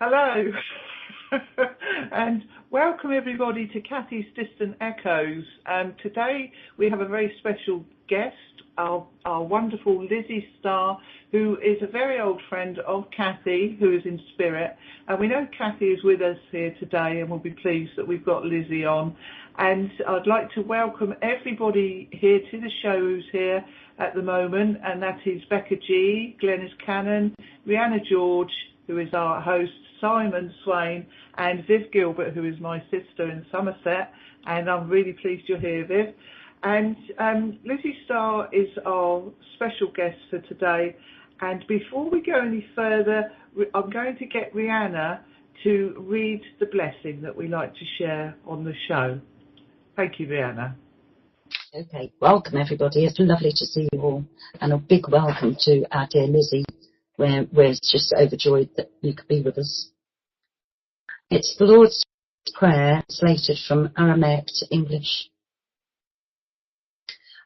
Hello, and welcome everybody to Cathies DistantEchos. Today we have a very special guest, our wonderful Lizzy Star, who is a very old friend of Cathy, who is in spirit. And we know Cathy is with us here today, and we'll be pleased that we've got Lizzy on. And I'd like to welcome everybody here to the shows here at the moment, and that is Becca G, Glenys Cannon, Riana-George, who is our host, Simon Swain, and Viv Gilbert, who is my sister in Somerset. And I'm really pleased you're here, Viv. And Lizzy Star is our special guest for today. And before we go any further, I'm going to get Riana to read the blessing that we like to share on the show. Thank you, Riana. Okay, welcome everybody. It's lovely to see you all, and a big welcome to our dear Lizzy. We're just overjoyed that you could be with us. It's the Lord's Prayer, slated from Aramaic to English.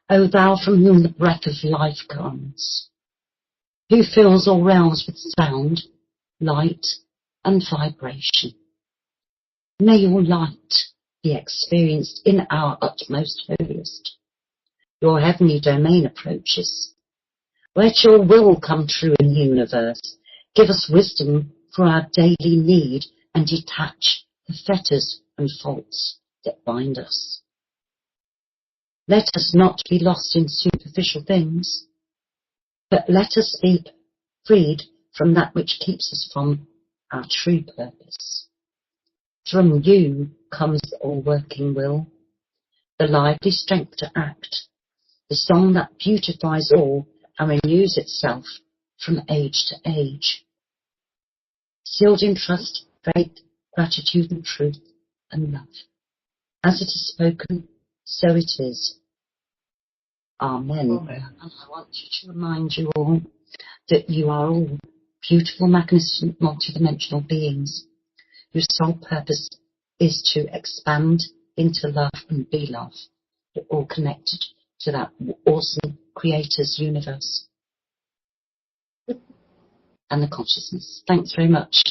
O thou from whom the breath of life comes, who fills all realms with sound, light and vibration. May your light be experienced in our utmost holiest. Your heavenly domain approaches. Let your will come true in the universe. Give us wisdom for our daily need and detach the fetters and faults that bind us. Let us not be lost in superficial things, but let us be freed from that which keeps us from our true purpose. From you comes the all-working will, the lively strength to act, the song that beautifies all and renews itself from age to age. Sealed in trust, faith, gratitude and truth and love. As it is spoken, so it is. Amen. Amen. And I want to remind you all that you are all beautiful, magnificent, multidimensional beings whose sole purpose is to expand into love and be love. You're all connected to that awesome Creator's universe and the consciousness. Thanks very much.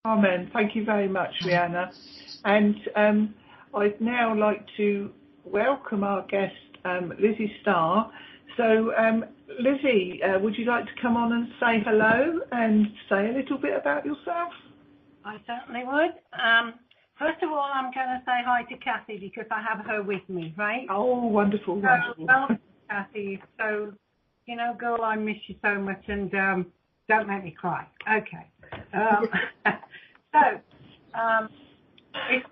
Amen. Thank you very much, Riana. And I'd now like to welcome our guest, Lizzy Star. So, Lizzy, would you like to come on and say hello and say a little bit about yourself? I certainly would. First of all, I'm going to say hi to Cathy because I have her with me, right? Oh, wonderful, wonderful. Welcome, Cathy. So, girl, I miss you so much, and don't make me cry. Okay. It's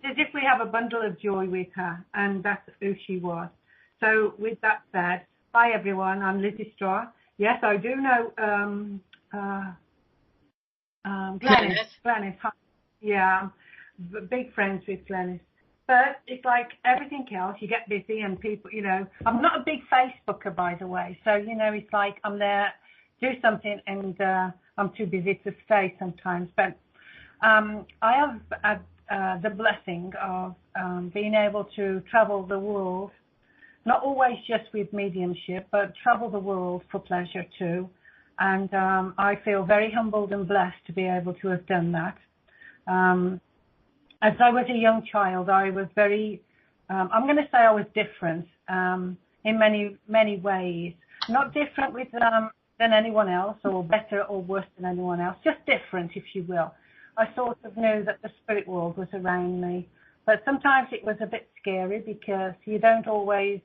as if we have a bundle of joy with her, and that's who she was. So, with that said, hi everyone. I'm Lizzy Star. Yes, I do know Glenys. Yeah, big friends with Glenys. But it's like everything else, you get busy and people, I'm not a big Facebooker, by the way. So, it's like I'm there, do something, and I'm too busy to stay sometimes. But I have had the blessing of being able to travel the world, not always just with mediumship, but travel the world for pleasure too. And I feel very humbled and blessed to be able to have done that. As I was a young child, I was very, I'm going to say I was different in many, many ways. Not different than anyone else, or better or worse than anyone else, just different, if you will. I sort of knew that the spirit world was around me. But sometimes it was a bit scary because you don't always,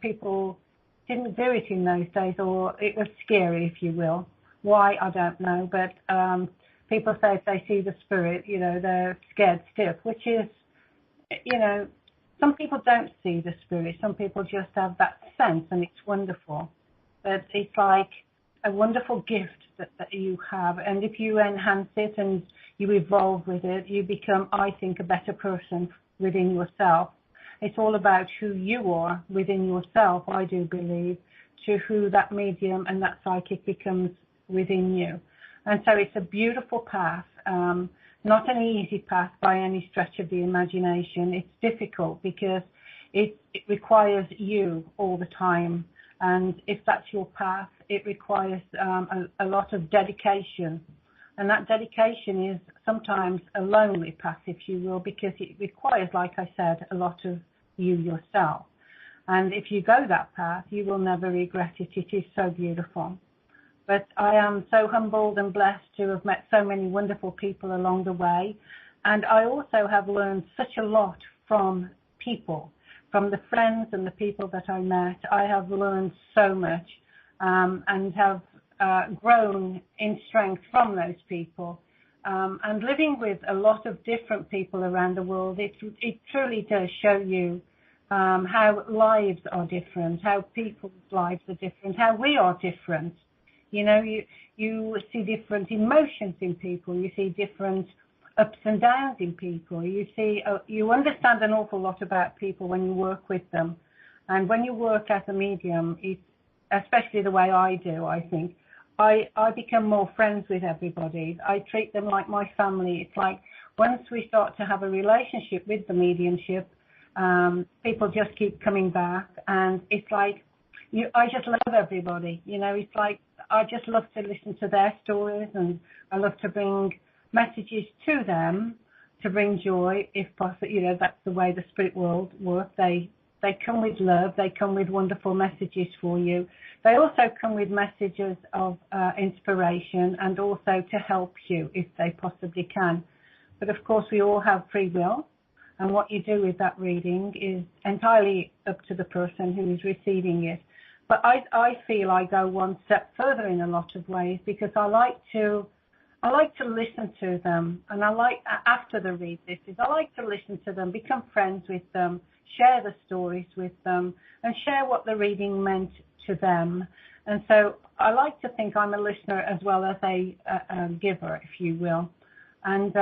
people didn't do it in those days, or it was scary, if you will. Why, I don't know, but people say if they see the spirit, they're scared stiff, which is, some people don't see the spirit. Some people just have that sense, and it's wonderful. But it's like a wonderful gift that you have, and if you enhance it and you evolve with it, you become, I think, a better person within yourself. It's all about who you are within yourself, I do believe, to who that medium and that psychic becomes within you. And so it's a beautiful path, not an easy path by any stretch of the imagination. It's difficult because it requires you all the time. And if that's your path, it requires a lot of dedication And that dedication is sometimes a lonely path, if you will, because it requires, like I said, a lot of you yourself. And if you go that path, you will never regret it. It is so beautiful. But I am so humbled and blessed to have met so many wonderful people along the way. And I also have learned such a lot from people, from the friends and the people that I met. I have learned so much and have grown in strength from those people. And living with a lot of different people around the world, it truly does show you how lives are different, how people's lives are different, how we are different. You know, you see different emotions in people, you see different ups and downs in people, you understand an awful lot about people when you work with them. And when you work as a medium, especially the way I do, I think, I become more friends with everybody. I treat them like my family. It's like once we start to have a relationship with the mediumship, people just keep coming back, and it's like I just love everybody. You know, it's like I just love to listen to their stories, and I love to bring messages to them to bring joy, if possible. You know, that's the way the spirit world works. They come with love. They come with wonderful messages for you. They also come with messages of inspiration and also to help you if they possibly can. But of course, we all have free will, and what you do with that reading is entirely up to the person who is receiving it. But I feel I go one step further in a lot of ways, because I like to listen to them, and after the read this is I like to listen to them, become friends with them, share the stories with them, and share what the reading meant to them. And so I like to think I'm a listener as well as a giver, if you will. And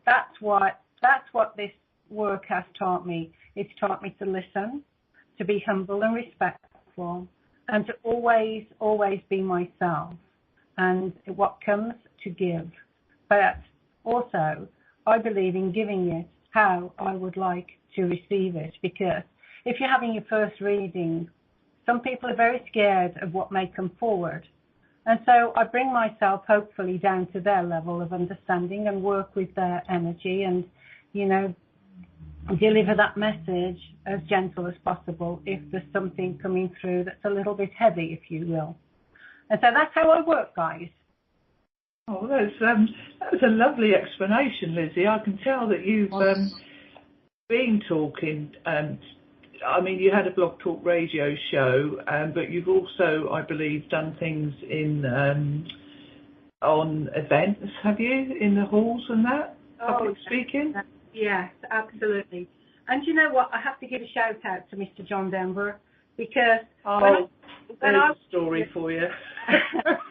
that's what this work has taught me. It's taught me to listen, to be humble and respectful, and to always, always be myself. And what comes, to give. But also, I believe in giving it how I would like to receive it, because if you're having your first reading, some people are very scared of what may come forward. And so I bring myself hopefully down to their level of understanding and work with their energy and, you know, deliver that message as gentle as possible if there's something coming through that's a little bit heavy, if you will. And so that's how I work, guys. Oh, that was a lovely explanation, Lizzie. I can tell that you've been talking, and I mean, you had a Blog Talk Radio show, but you've also, I believe, done things on events, have you, in the halls and that? Public speaking? Yes, absolutely. And you know what? I have to give a shout out to Mr. John Denver, because when I story for you.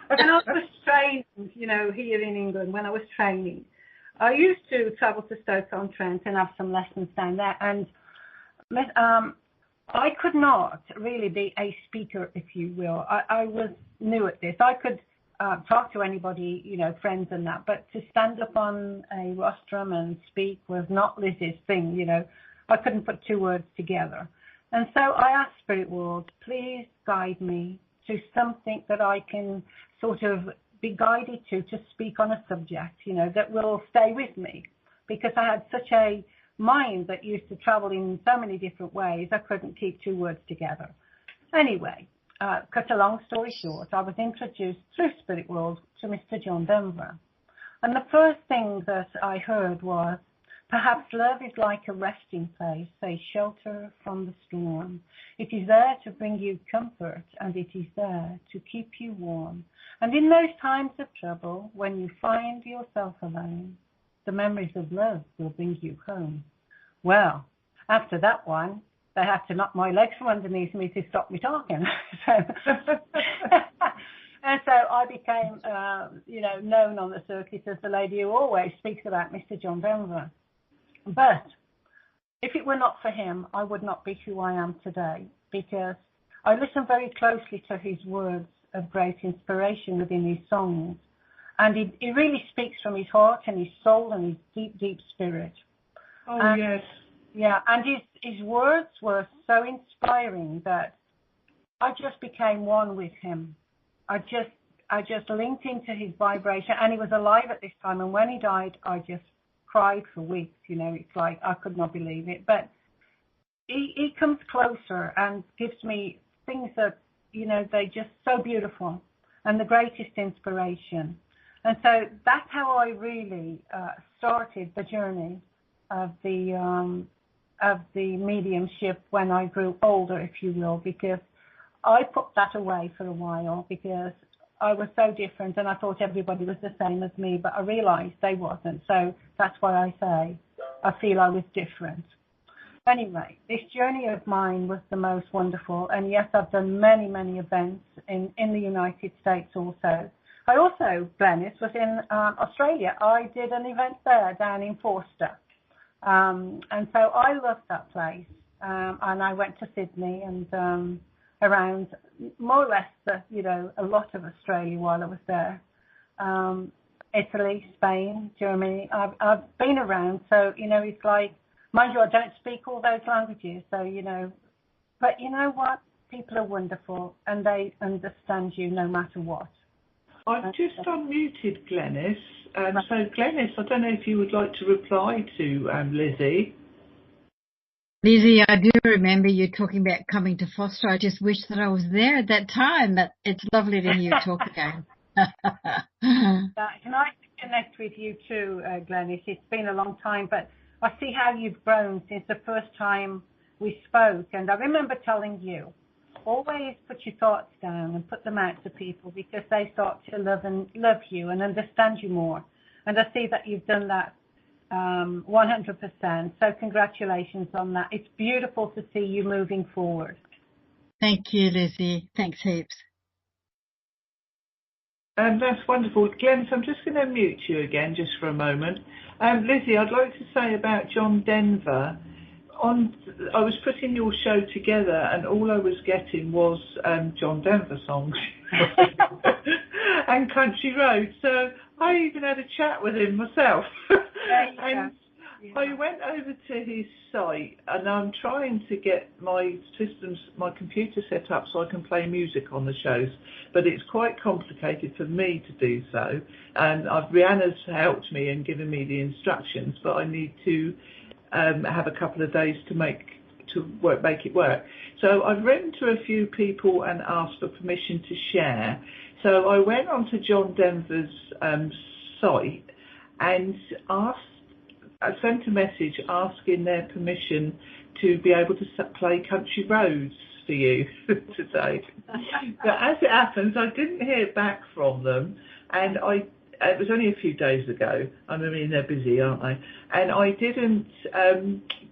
when I was training, you know, here in England, when I was training, I used to travel to Stoke-on-Trent and have some lessons down there. And I could not really be a speaker, if you will. I was new at this. I could talk to anybody, you know, friends and that, but to stand up on a rostrum and speak was not Lizzie's thing, you know. I couldn't put two words together. And so I asked Spirit World, please guide me to something that I can sort of be guided to speak on a subject, you know, that will stay with me. Because I had such a mind that used to travel in so many different ways, I couldn't keep two words together. Anyway, cut a long story short, I was introduced through Spirit World to Mr. John Denver. And the first thing that I heard was, perhaps love is like a resting place, a shelter from the storm. It is there to bring you comfort, and it is there to keep you warm. And in those times of trouble, when you find yourself alone, the memories of love will bring you home. Well, after that one, they had to knock my legs from underneath me to stop me talking. And so I became, you know, known on the circuit as the lady who always speaks about Mr. John Denver. But if it were not for him, I would not be who I am today, because I listen very closely to his words of great inspiration within his songs. And he really speaks from his heart and his soul and his deep, deep spirit. Oh, and, yes. Yeah, and his words were so inspiring that I just became one with him. I I just linked into his vibration, and he was alive at this time. And when he died, I just cried for weeks. It's like I could not believe it. But he comes closer and gives me things that, they're just so beautiful and the greatest inspiration. And so that's how I really started the journey of the mediumship when I grew older, if you will, because I put that away for a while because I was so different and I thought everybody was the same as me, but I realized they wasn't. So that's why I say I feel I was different. Anyway, this journey of mine was the most wonderful. And yes, I've done many, many events in the United States also. I also, Glenys, was in Australia. I did an event there down in Forster. And so I loved that place. And I went to Sydney and around more or less, a lot of Australia while I was there. Italy, Spain, Germany. I've been around. So, it's like, mind you, I don't speak all those languages. So, but you know what? People are wonderful and they understand you no matter what. I've just unmuted Glenys. So, Glenys, I don't know if you would like to reply to Lizzie. Lizzie, I do remember you talking about coming to Foster. I just wish that I was there at that time, but it's lovely to hear you talk again. Can I connect with you too, Glenys? It's been a long time, but I see how you've grown since the first time we spoke. And I remember telling you, always put your thoughts down and put them out to people because they start to love you and understand you more. And I see that you've done that 100%. So congratulations on that. It's beautiful to see you moving forward. Thank you, Lizzie. Thanks heaps. That's wonderful. Glenys, I'm just going to mute you again just for a moment. Lizzie, I'd like to say about John Denver. I was putting your show together and all I was getting was John Denver songs and Country Road. So I even had a chat with him myself. And I went over to his site and I'm trying to get my computer set up so I can play music on the shows, but it's quite complicated for me to do so. And Riana's helped me and given me the instructions, but I need to have a couple of days to make it work. So I've written to a few people and asked for permission to share. So I went onto John Denver's site and I sent a message asking their permission to be able to play Country Roads for you today. But as it happens, I didn't hear back from them, and it was only a few days ago. I mean, they're busy, aren't they? And I didn't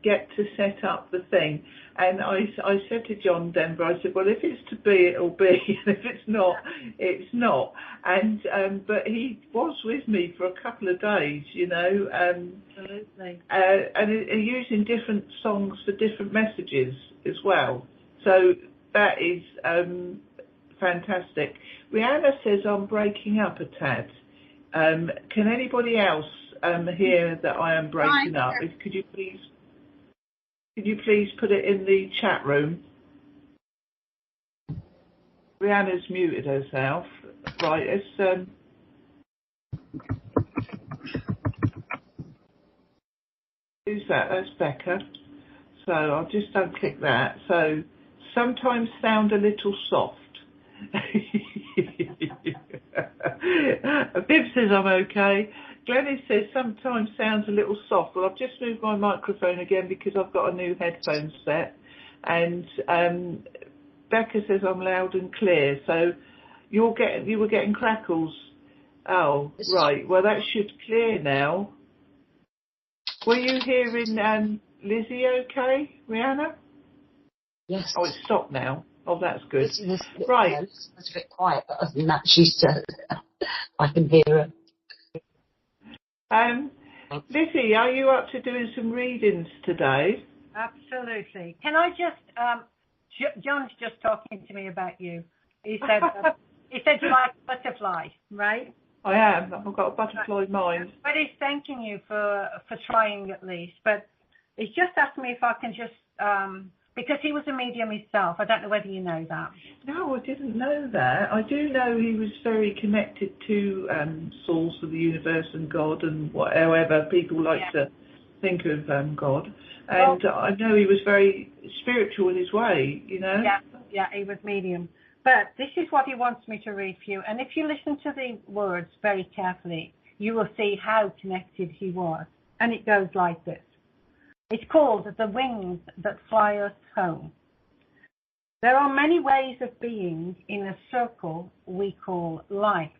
get to set up the thing. And I said to John Denver, I said, well, if it's to be, it'll be. And if it's not, it's not. And but he was with me for a couple of days, Absolutely. and using different songs for different messages as well. So that is fantastic. Rihanna says I'm breaking up a tad. Can anybody else hear that I am breaking up? Could you please put it in the chat room? Rihanna's muted herself. Right, it's who's that? That's Becca. So I'll just unclick that. So sometimes sound a little soft. Viv says I'm okay. Glenys says sometimes sounds a little soft. Well, I've just moved my microphone again because I've got a new headphone set. And Becca says I'm loud and clear. So you were getting crackles. Oh, right. Well, that should clear now. Were you hearing Lizzie okay, Rihanna? Yes. Oh, it's stopped now. Oh, that's good. It's right. It's a bit quiet, but other than that, she's I can hear her. Lizzie, are you up to doing some readings today? Absolutely. Can I just, John's just talking to me about you. He said you like butterfly, right? I am. I've got a butterfly mind. But he's thanking you for trying at least. But he's just asked me if I can just Because he was a medium himself. I don't know whether you know that. No, I didn't know that. I do know he was very connected to source of the universe and God and however people like to think of God. And I know he was very spiritual in his way, you know. Yeah, he was medium. But this is what he wants me to read for you. And if you listen to the words very carefully, you will see how connected he was. And it goes like this. It's called The Wings That Fly Us Home. There are many ways of being in a circle we call life.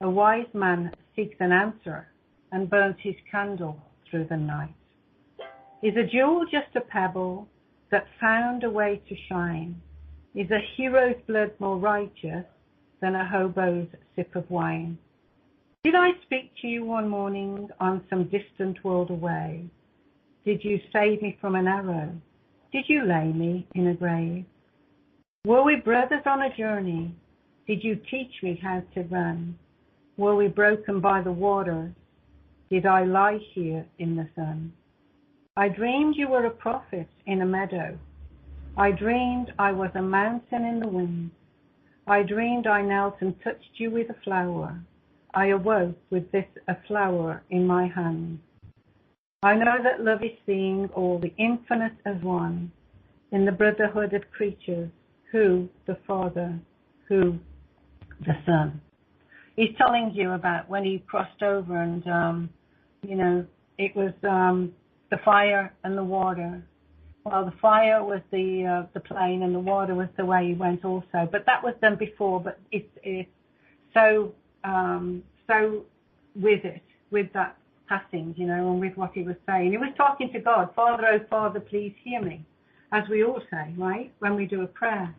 A wise man seeks an answer and burns his candle through the night. Is a jewel just a pebble that found a way to shine? Is a hero's blood more righteous than a hobo's sip of wine? Did I speak to you one morning on some distant world away? Did you save me from an arrow? Did you lay me in a grave? Were we brothers on a journey? Did you teach me how to run? Were we broken by the waters? Did I lie here in the sun? I dreamed you were a prophet in a meadow. I dreamed I was a mountain in the wind. I dreamed I knelt and touched you with a flower. I awoke with a flower in my hand. I know that love is seeing all the infinite as one, in the brotherhood of creatures, who the Father, who the Son. He's telling you about when he crossed over and, it was the fire and the water. Well, the fire was the plane and the water was the way he went also. But that was done before, but it's so with that passing, and with what he was saying. He was talking to God, Father, oh Father, please hear me, as we all say, right, when we do a prayer.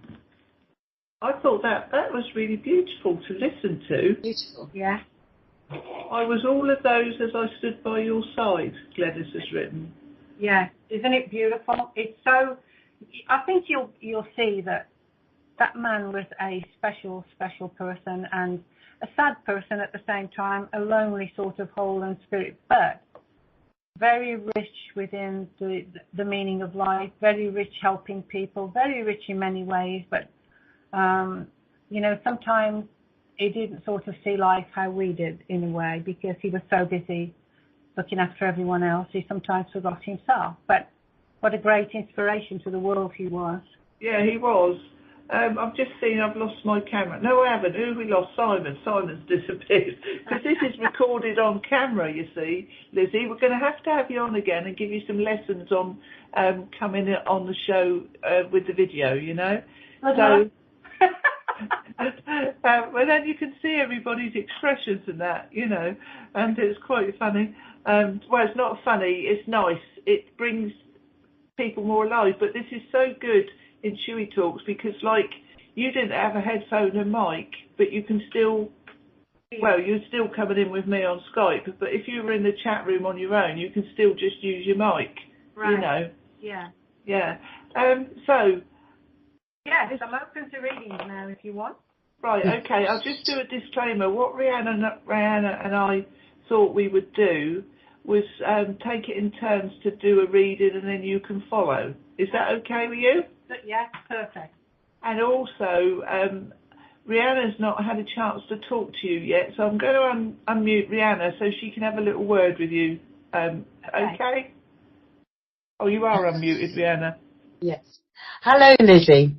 I thought that was really beautiful to listen to. Beautiful. Yeah. I was all of those as I stood by your side, Gladys has written. Yeah, isn't it beautiful? It's so, I think you'll see that man was a special person and a sad person at the same time, a lonely sort of whole and spirit, but very rich within the meaning of life, very rich helping people, very rich in many ways, but, sometimes he didn't sort of see life how we did in a way because he was so busy looking after everyone else, he sometimes forgot himself. But what a great inspiration to the world he was. Yeah, he was. I've just seen I've lost my camera. No, I haven't. Who have we lost? Simon. Simon's disappeared. Because this is recorded on camera, you see, Lizzie. We're going to have you on again and give you some lessons on coming on the show with the video, So, well, then you can see everybody's expressions and that, and it's quite funny. Well, it's not funny. It's nice. It brings people more alive. But this is so good in Chewy Talks because, you didn't have a headphone and mic, but you can still, you're still coming in with me on Skype, but if you were in the chat room on your own, you can still just use your mic, right. Yeah. Yes, I'm open to readings now if you want. Right, okay, I'll just do a disclaimer. What Riana and I thought we would do was take it in turns to do a reading and then you can follow. Is that okay with you? Yeah, perfect. And also, Riana's not had a chance to talk to you yet, so I'm going to unmute Riana so she can have a little word with you. Okay? Oh, you are unmuted, Riana. Yes. Hello, Lizzie.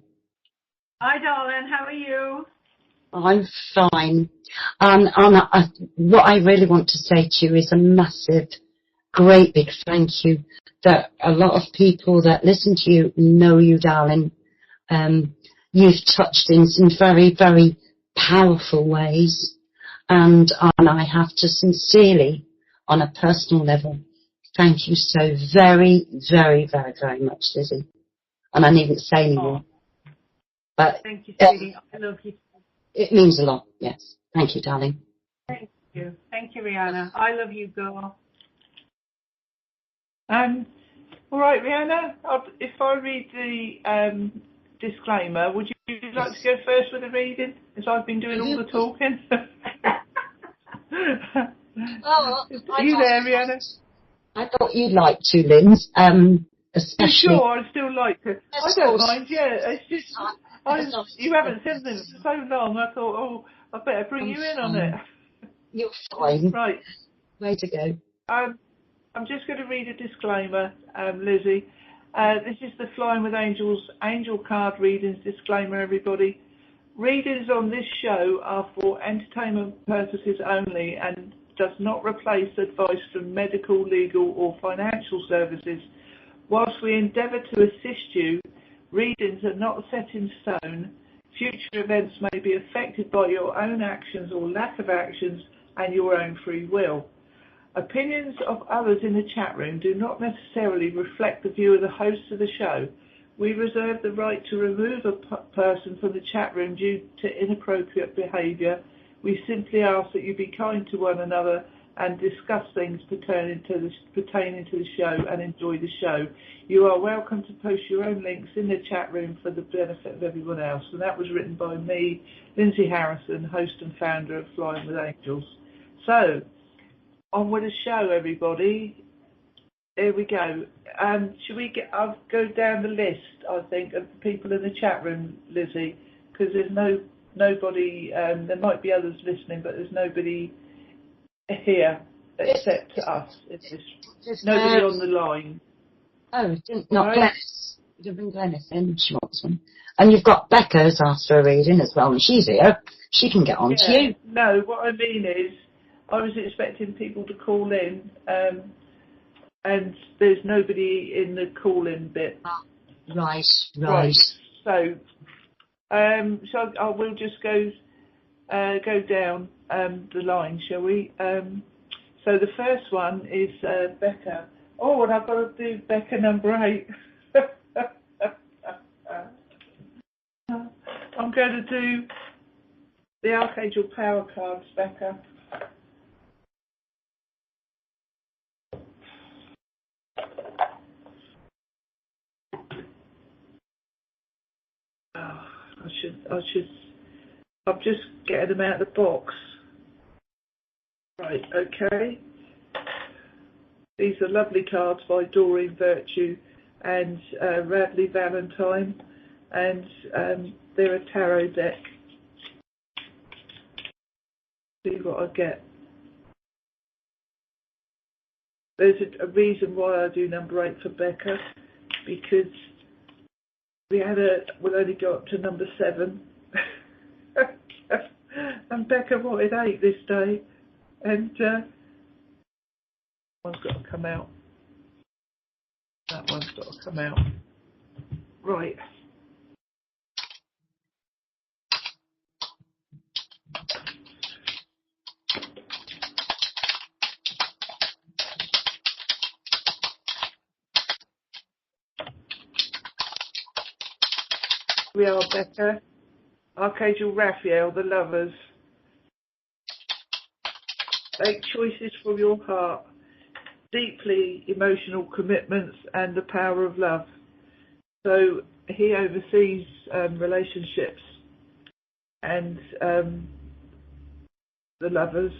Hi, darling. How are you? I'm fine. What I really want to say to you is a massive, great big thank you that a lot of people that listen to you know you, darling. You've touched in some very, very powerful ways. And I have to sincerely, on a personal level, thank you so very, very, very, very much, Lizzie. And I needn't say anymore. But thank you, sweetie. I love you. It means a lot, yes. Thank you, darling. Thank you. Thank you, Riana. I love you, girl. All right, Riana, if I read the disclaimer, would you like to go first with the reading, as I've been doing all the talking? Oh, are you there, Riana? I thought you'd like to, Linz. especially. You sure? I still like it. I don't mind. Yeah, it's just you haven't said them for so long. I thought, oh, I better bring you in on it. You're fine. Right. Way to go. I'm just going to read a disclaimer, Lizzie. This is the Flying with Angels Angel Card Readings disclaimer, everybody. Readings on this show are for entertainment purposes only and does not replace advice from medical, legal or financial services. Whilst we endeavour to assist you, readings are not set in stone. Future events may be affected by your own actions or lack of actions and your own free will. Opinions of others in the chat room do not necessarily reflect the view of the hosts of the show. We reserve the right to remove a person from the chat room due to inappropriate behaviour. We simply ask that you be kind to one another and discuss things pertaining to the show and enjoy the show. You are welcome to post your own links in the chat room for the benefit of everyone else. And that was written by me, Lindsey-Harrison, host and founder of Flying with Angels. So, on with the show, everybody. There we go. Should we I'll go down the list, I think, of the people in the chat room, Lizzie, because there's nobody, there might be others listening, but there's nobody here except us. There's nobody on the line. Oh, not Glenys. You didn't bring Glenys in. She wants one. And you've got Becca's asked for a reading as well, and she's here. She can get on to you. No, what I mean is, I was expecting people to call in, and there's nobody in the call-in bit. Right. So, I will just go down the line, shall we? So the first one is Becca. Oh, and I've got to do Becca number 8. I'm going to do the Archangel Power cards, Becca. I'm just getting them out of the box. Right, okay. These are lovely cards by Doreen Virtue and Radley Valentine, and they're a tarot deck. See what I get. There's a reason why I do number 8 for Becca, because we'll only go up to number 7. And Becca wanted 8 this day, and one's got to come out. That one's got to come out. Right. We are Becca. Archangel Raphael, the lovers. Make choices from your heart. Deeply emotional commitments and the power of love. So he oversees relationships and the lovers.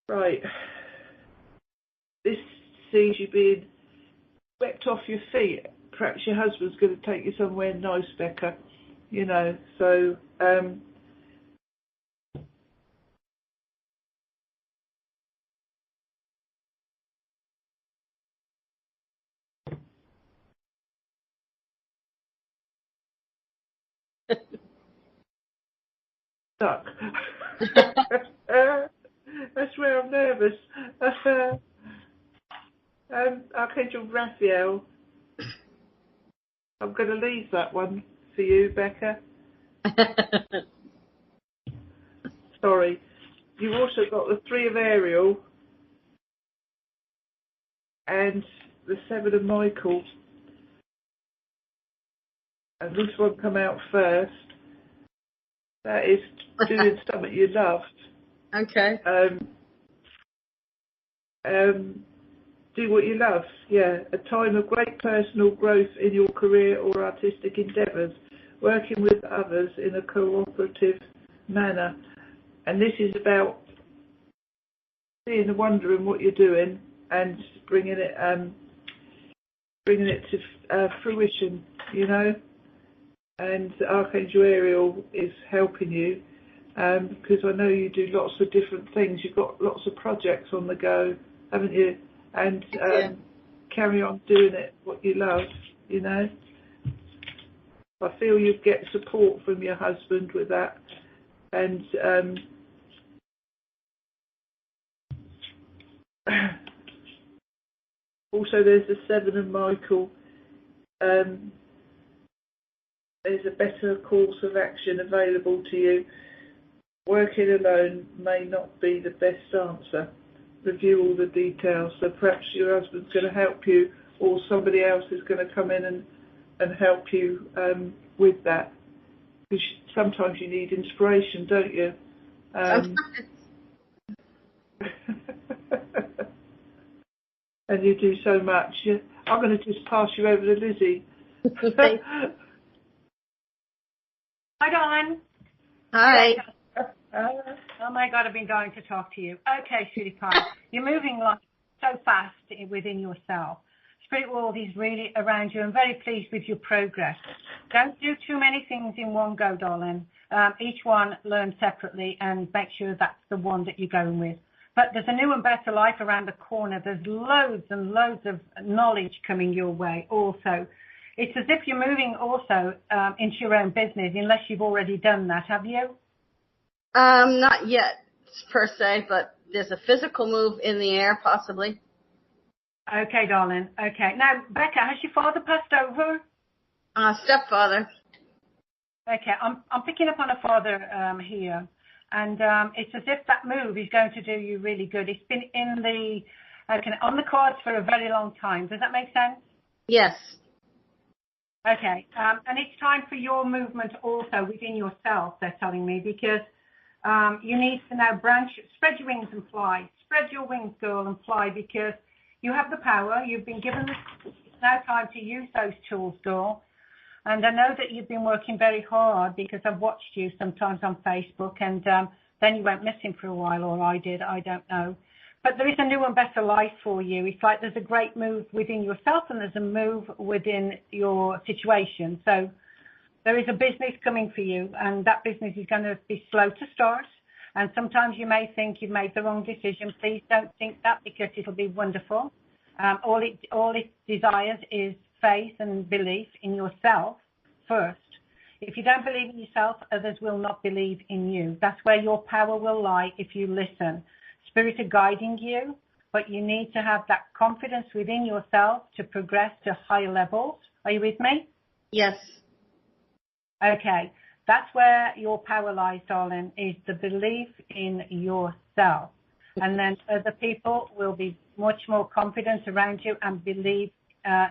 Right. This sees you being swept off your feet. Perhaps your husband's going to take you somewhere nice, Becca. You know, so stuck. That's where I'm nervous. Archangel Raphael. I'm going to leave that one for you, Becca. Sorry. You've also got the 3 of Ariel and the 7 of Michael. And this one come out first. That is doing something you loved. Okay. Do what you love, yeah. A time of great personal growth in your career or artistic endeavours, working with others in a cooperative manner. And this is about seeing the wonder in what you're doing and bringing it bringing it to fruition, you know. And Archangel Ariel is helping you because I know you do lots of different things. You've got lots of projects on the go, haven't you? And carry on doing it, what you love, you know. I feel you get support from your husband with that. And also there's the Seven of Michael. There's a better course of action available to you. Working alone may not be the best answer. Review all the details. So perhaps your husband's going to help you, or somebody else is going to come in and help you with that. Because sometimes you need inspiration, don't you? And you do so much. I'm going to just pass you over to Lizzie. Hi, Dawn. Hi. Oh my God, I've been dying to talk to you. Okay, sweetie pie. You're moving like so fast within yourself. Spirit world is really around you. I'm very pleased with your progress. Don't do too many things in one go, darling. Each one learn separately and make sure that's the one that you're going with. But there's a new and better life around the corner. There's loads and loads of knowledge coming your way also. It's as if you're moving also into your own business, unless you've already done that, have you? Not yet, per se, but there's a physical move in the air, possibly. Okay, darling. Okay. Now, Becca, has your father passed over? Stepfather. Okay, I'm picking up on a father here, and it's as if that move is going to do you really good. It's been on the cards for a very long time. Does that make sense? Yes. Okay, and it's time for your movement also within yourself, they're telling me, because you need to now spread your wings and fly. Spread your wings, girl, and fly, because you have the power. You've been given it's now time to use those tools, girl. And I know that you've been working very hard because I've watched you sometimes on Facebook, and then you went missing for a while, or I did, I don't know. But there is a new and better life for you. It's like there's a great move within yourself and there's a move within your situation. So there is a business coming for you, and that business is going to be slow to start. And sometimes you may think you've made the wrong decision. Please don't think that, because it'll be wonderful. All it desires is faith and belief in yourself first. If you don't believe in yourself, others will not believe in you. That's where your power will lie if you listen. Spirit are guiding you, but you need to have that confidence within yourself to progress to higher levels. Are you with me? Yes. Okay. That's where your power lies, darling, is the belief in yourself. And then other people will be much more confident around you and believe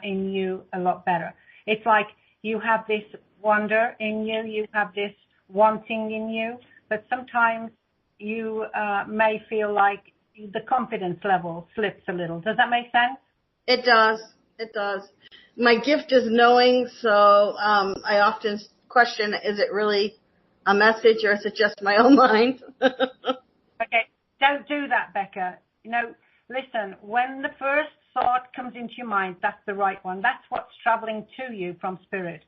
in you a lot better. It's like you have this wonder in you, you have this wanting in you, but sometimes you may feel like the confidence level slips a little. Does that make sense? It does. It does. My gift is knowing, so I often question, is it really a message or is it just my own mind? Okay, don't do that, Becca. You know, listen, when the first thought comes into your mind, that's the right one. That's what's traveling to you from spirit.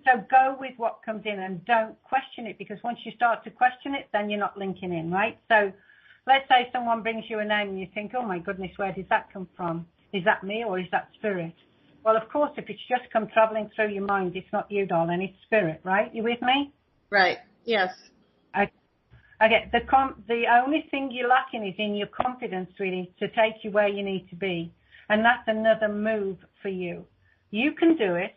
So go with what comes in and don't question it, because once you start to question it, then you're not linking in, right? So let's say someone brings you a name and you think, oh my goodness, where did that come from? Is that me or is that spirit? Well, of course, if it's just come traveling through your mind, it's not you, darling, it's spirit, right? You with me? Right, yes. Okay, the only thing you're lacking is in your confidence, really, to take you where you need to be. And that's another move for you. You can do it.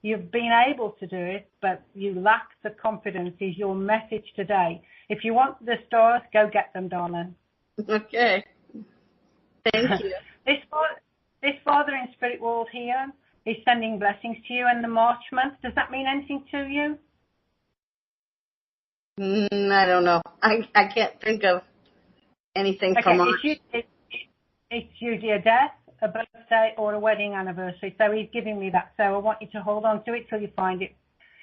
You've been able to do it, but you lack the confidence is your message today. If you want the stars, go get them, darling. Okay. Thank you. This Father in Spirit World here is sending blessings to you in the March month. Does that mean anything to you? I don't know. I can't think of anything from March. It's usually a death, a birthday, or a wedding anniversary. So he's giving me that. So I want you to hold on to it till you find it.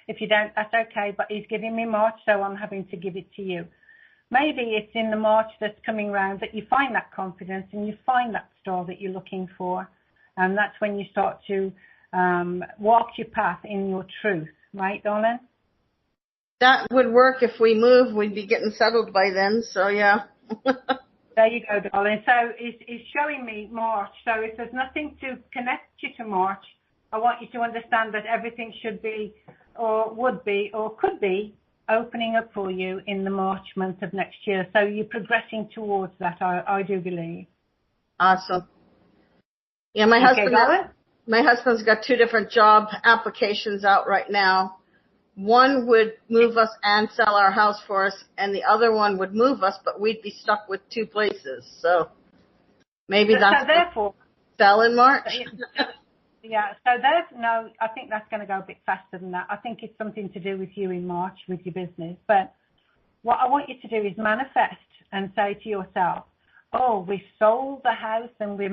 If you don't, that's okay. But he's giving me March, so I'm having to give it to you. Maybe it's in the March that's coming round that you find that confidence and you find that star that you're looking for. And that's when you start to walk your path in your truth. Right, darling? That would work if we move. We'd be getting settled by then. So, yeah. There you go, darling. So it's showing me March. So if there's nothing to connect you to March, I want you to understand that everything should be or would be or could be opening up for you in the March month of next year. So you're progressing towards that, I do believe. Awesome. Yeah, my husband's got 2 different job applications out right now. One would move us and sell our house for us, and the other one would move us, but we'd be stuck with 2 places. So maybe that's therefore sell in March. Yeah, so I think that's going to go a bit faster than that. I think it's something to do with you in March with your business. But what I want you to do is manifest and say to yourself, oh, we've sold the house and we've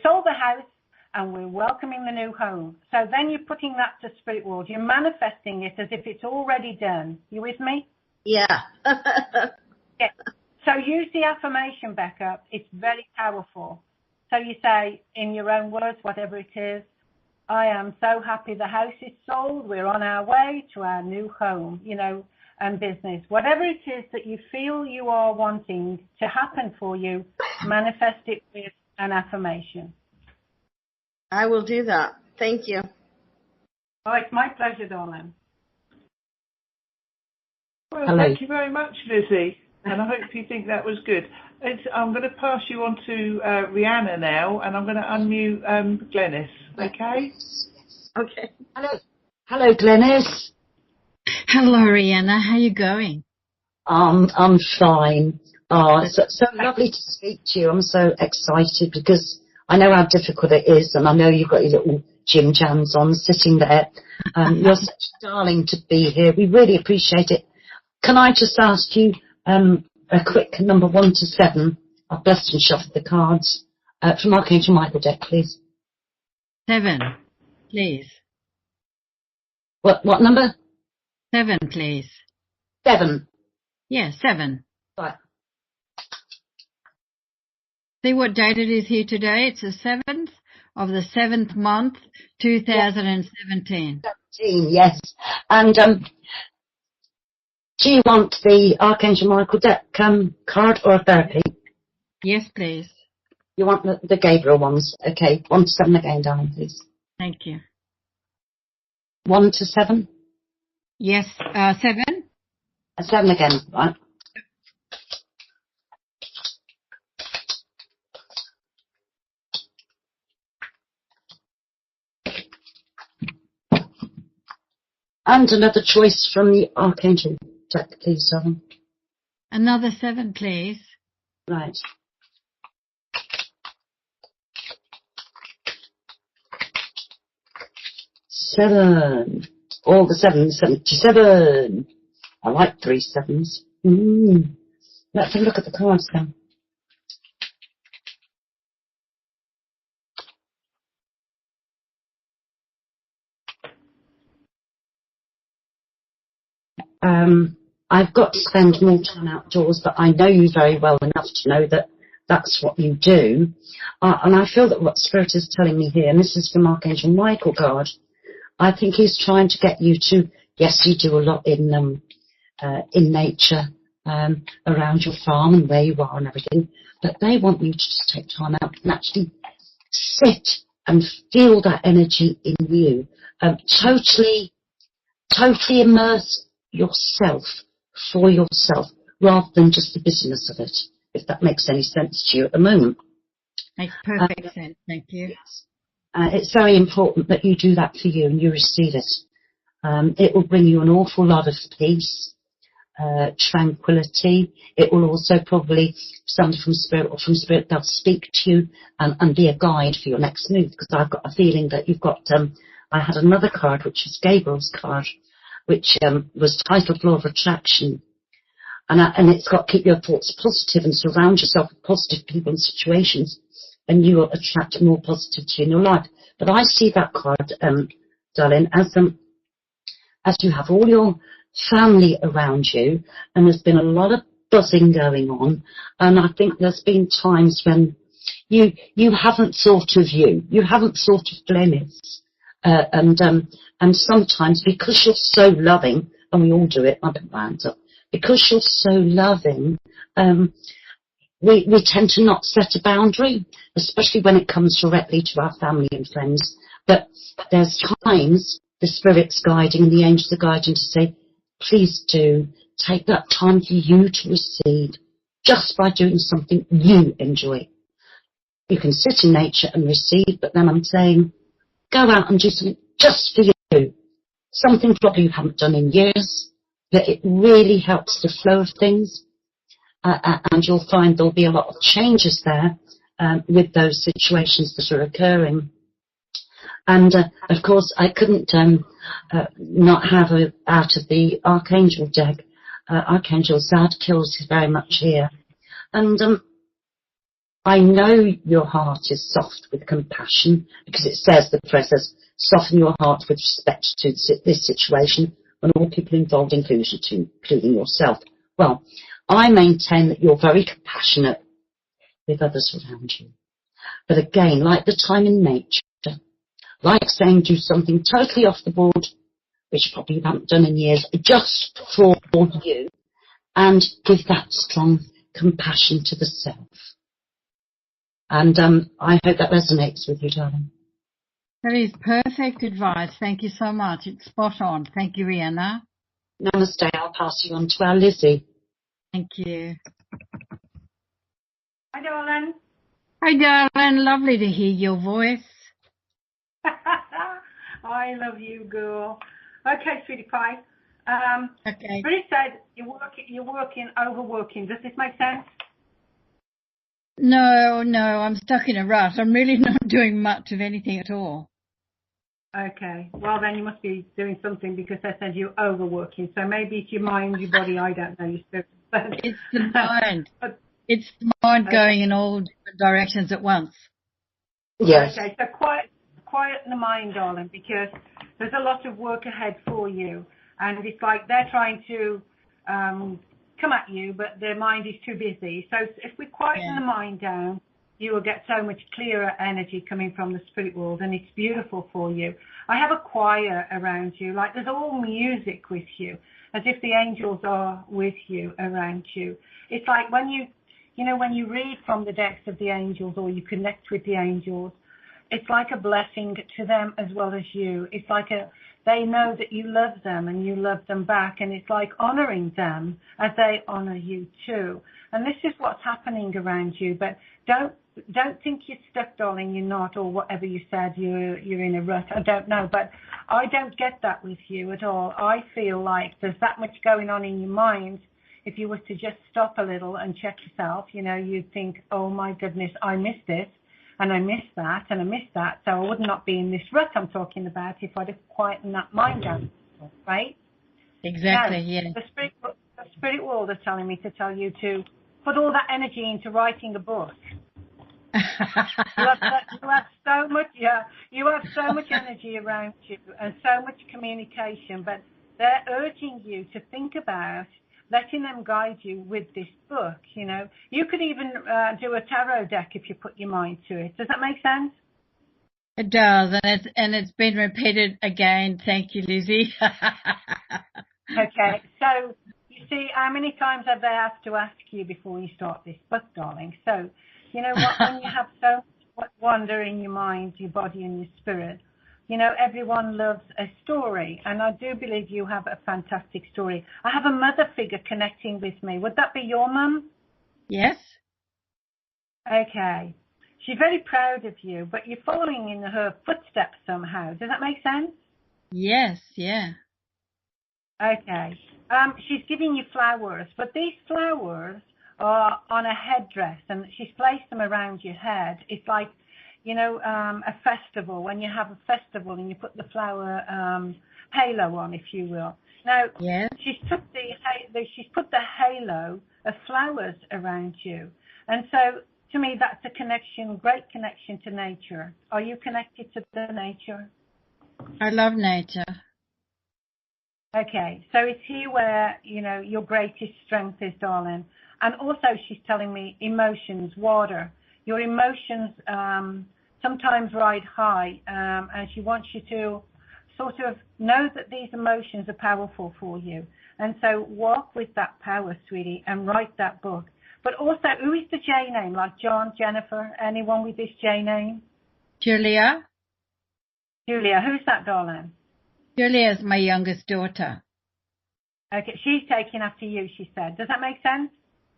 sold the house and we're welcoming the new home. So then you're putting that to spirit world. You're manifesting it as if it's already done. You with me? Yeah. Yeah. So use the affirmation, Becca. It's very powerful. So you say in your own words, whatever it is, I am so happy the house is sold. We're on our way to our new home, and business. Whatever it is that you feel you are wanting to happen for you, manifest it with an affirmation. I will do that. Thank you. Oh, it's my pleasure, darling. Well, thank you very much, Lizzie. And I hope you think that was good. I'm going to pass you on to Riana now, and I'm going to unmute Glenys. Okay? Okay. Hello, Glenys. Hello, Riana. How are you going? I'm fine. So lovely to speak to you. I'm so excited because I know how difficult it is, and I know you've got your little gym jams on sitting there. You're such a darling to be here. We really appreciate it. Can I just ask you a quick number 1 to 7? I've blessed and shuffled the cards from Archangel Michael deck, please. 7, please. What number? 7, please. 7. Yeah, 7. Right. See what date it is here today? It's the 7th of the 7th month, 2017. 17, yes. And do you want the Archangel Michael deck card or a therapy? Yes, please. You want the Gabriel ones? Okay. 1 to 7 again, darling, please. Thank you. 1 to 7? Yes, 7. 7 again, right? And another choice from the Archangel deck, please, darling. Another 7, please. Right. Seven. All the 7s, 77. I like 3 7s. Let's have a look at the cards then. I've got to spend more time outdoors, but I know you very well enough to know that that's what you do. And I feel that what Spirit is telling me here, and this is from Archangel Michael card, I think he's trying to get you to, yes, you do a lot in nature, around your farm and where you are and everything, but they want you to just take time out and actually sit and feel that energy in you. Totally immerse yourself for yourself rather than just the business of it, if that makes any sense to you at the moment. Makes perfect sense. Thank you. Yes. It's very important that you do that for you and you receive it. It will bring you an awful lot of peace, tranquility. It will also probably, somebody from Spirit, they'll speak to you and be a guide for your next move, because I've got a feeling that you've got, I had another card, which is Gabriel's card, which was titled Law of Attraction. And it's got keep your thoughts positive and surround yourself with positive people and situations, and you will attract more positivity in your life. But I see that card, darling, as you have all your family around you, and there's been a lot of buzzing going on, and I think there's been times when, you haven't thought of you. You haven't thought of Glenys. And sometimes because you're so loving, and we all do it, I put my hands up, because you're so loving, we tend to not set a boundary, especially when it comes directly to our family and friends. But there's times the Spirit's guiding and the angels are guiding to say, please do take that time for you to receive just by doing something you enjoy. You can sit in nature and receive, but then I'm saying, go out and do something just for you. Something probably you haven't done in years, but it really helps the flow of things. And you'll find there'll be a lot of changes there with those situations that are occurring. And, of course, I couldn't not have out of the Archangel deck. Archangel Zadkiel is very much here. And I know your heart is soft with compassion, because it says, the prayer says, soften your heart with respect to this situation and all people involved, including yourself. Well, I maintain that you're very compassionate with others around you. But again, like the time in nature, like saying do something totally off the board, which probably you haven't done in years, just for you, and give that strong compassion to the self. And I hope that resonates with you, darling. That is perfect advice. Thank you so much. It's spot on. Thank you, Riana. Namaste. I'll pass you on to our Lizzie. Thank you. Hi, darling. Hi, darling. Lovely to hear your voice. I love you, girl. Okay, sweetie pie. Okay. Spirit said you're working, overworking. Does this make sense? No, I'm stuck in a rut. I'm really not doing much of anything at all. Okay. Well, then you must be doing something, because they said you're overworking. So maybe it's your mind, your body, I don't know, your spirit. It's the mind. It's the mind going in all different directions at once. Yes. Okay, so quiet the mind, darling, because there's a lot of work ahead for you. And it's like they're trying to come at you, but their mind is too busy. So if we quieten the mind down, you will get so much clearer energy coming from the spirit world, and it's beautiful for you. I have a choir around you, like there's all music with you, as if the angels are with you, around you. It's like when when you read from the decks of the angels, or you connect with the angels, it's like a blessing to them as well as you. It's like they know that you love them and you love them back, and it's like honoring them as they honor you too. And this is what's happening around you. But don't think you're stuck, darling. You're not, or whatever you said. You're in a rut. I don't know, but I don't get that with you at all. I feel like there's that much going on in your mind. If you were to just stop a little and check yourself, you'd think, oh my goodness, I missed this. And I missed that, and I missed that, so I would not be in this rut I'm talking about if I'd have quietened that mind down, right? Exactly, now, yeah. The spirit world is telling me to tell you to put all that energy into writing a book. You have so much energy around you and so much communication, but they're urging you to think about letting them guide you with this book. You could even do a tarot deck if you put your mind to it. Does that make sense? It does, and it's been repeated again. Thank you, Lizzie. Okay, so you see, how many times have they asked to ask you before you start this book, darling? So, you know what? When you have so much wonder in your mind, your body, and your spirit, everyone loves a story, and I do believe you have a fantastic story. I have a mother figure connecting with me. Would that be your mum? Yes. Okay. She's very proud of you, but you're following in her footsteps somehow. Does that make sense? Yes, yeah. Okay. She's giving you flowers, but these flowers are on a headdress, and she's placed them around your head. It's like a festival, when you have a festival and you put the flower halo on, if you will. Now, she's put the halo of flowers around you. And so, to me, that's a connection, great connection to nature. Are you connected to the nature? I love nature. Okay, so it's here where, your greatest strength is, darling. And also she's telling me emotions, water. your emotions sometimes ride high, and she wants you to sort of know that these emotions are powerful for you. And so walk with that power, sweetie, and write that book. But also, who is the J name? Like John, Jennifer, anyone with this J name? Julia. Julia, who's that, darling? Julia is my youngest daughter. Okay, she's taking after you, she said. Does that make sense?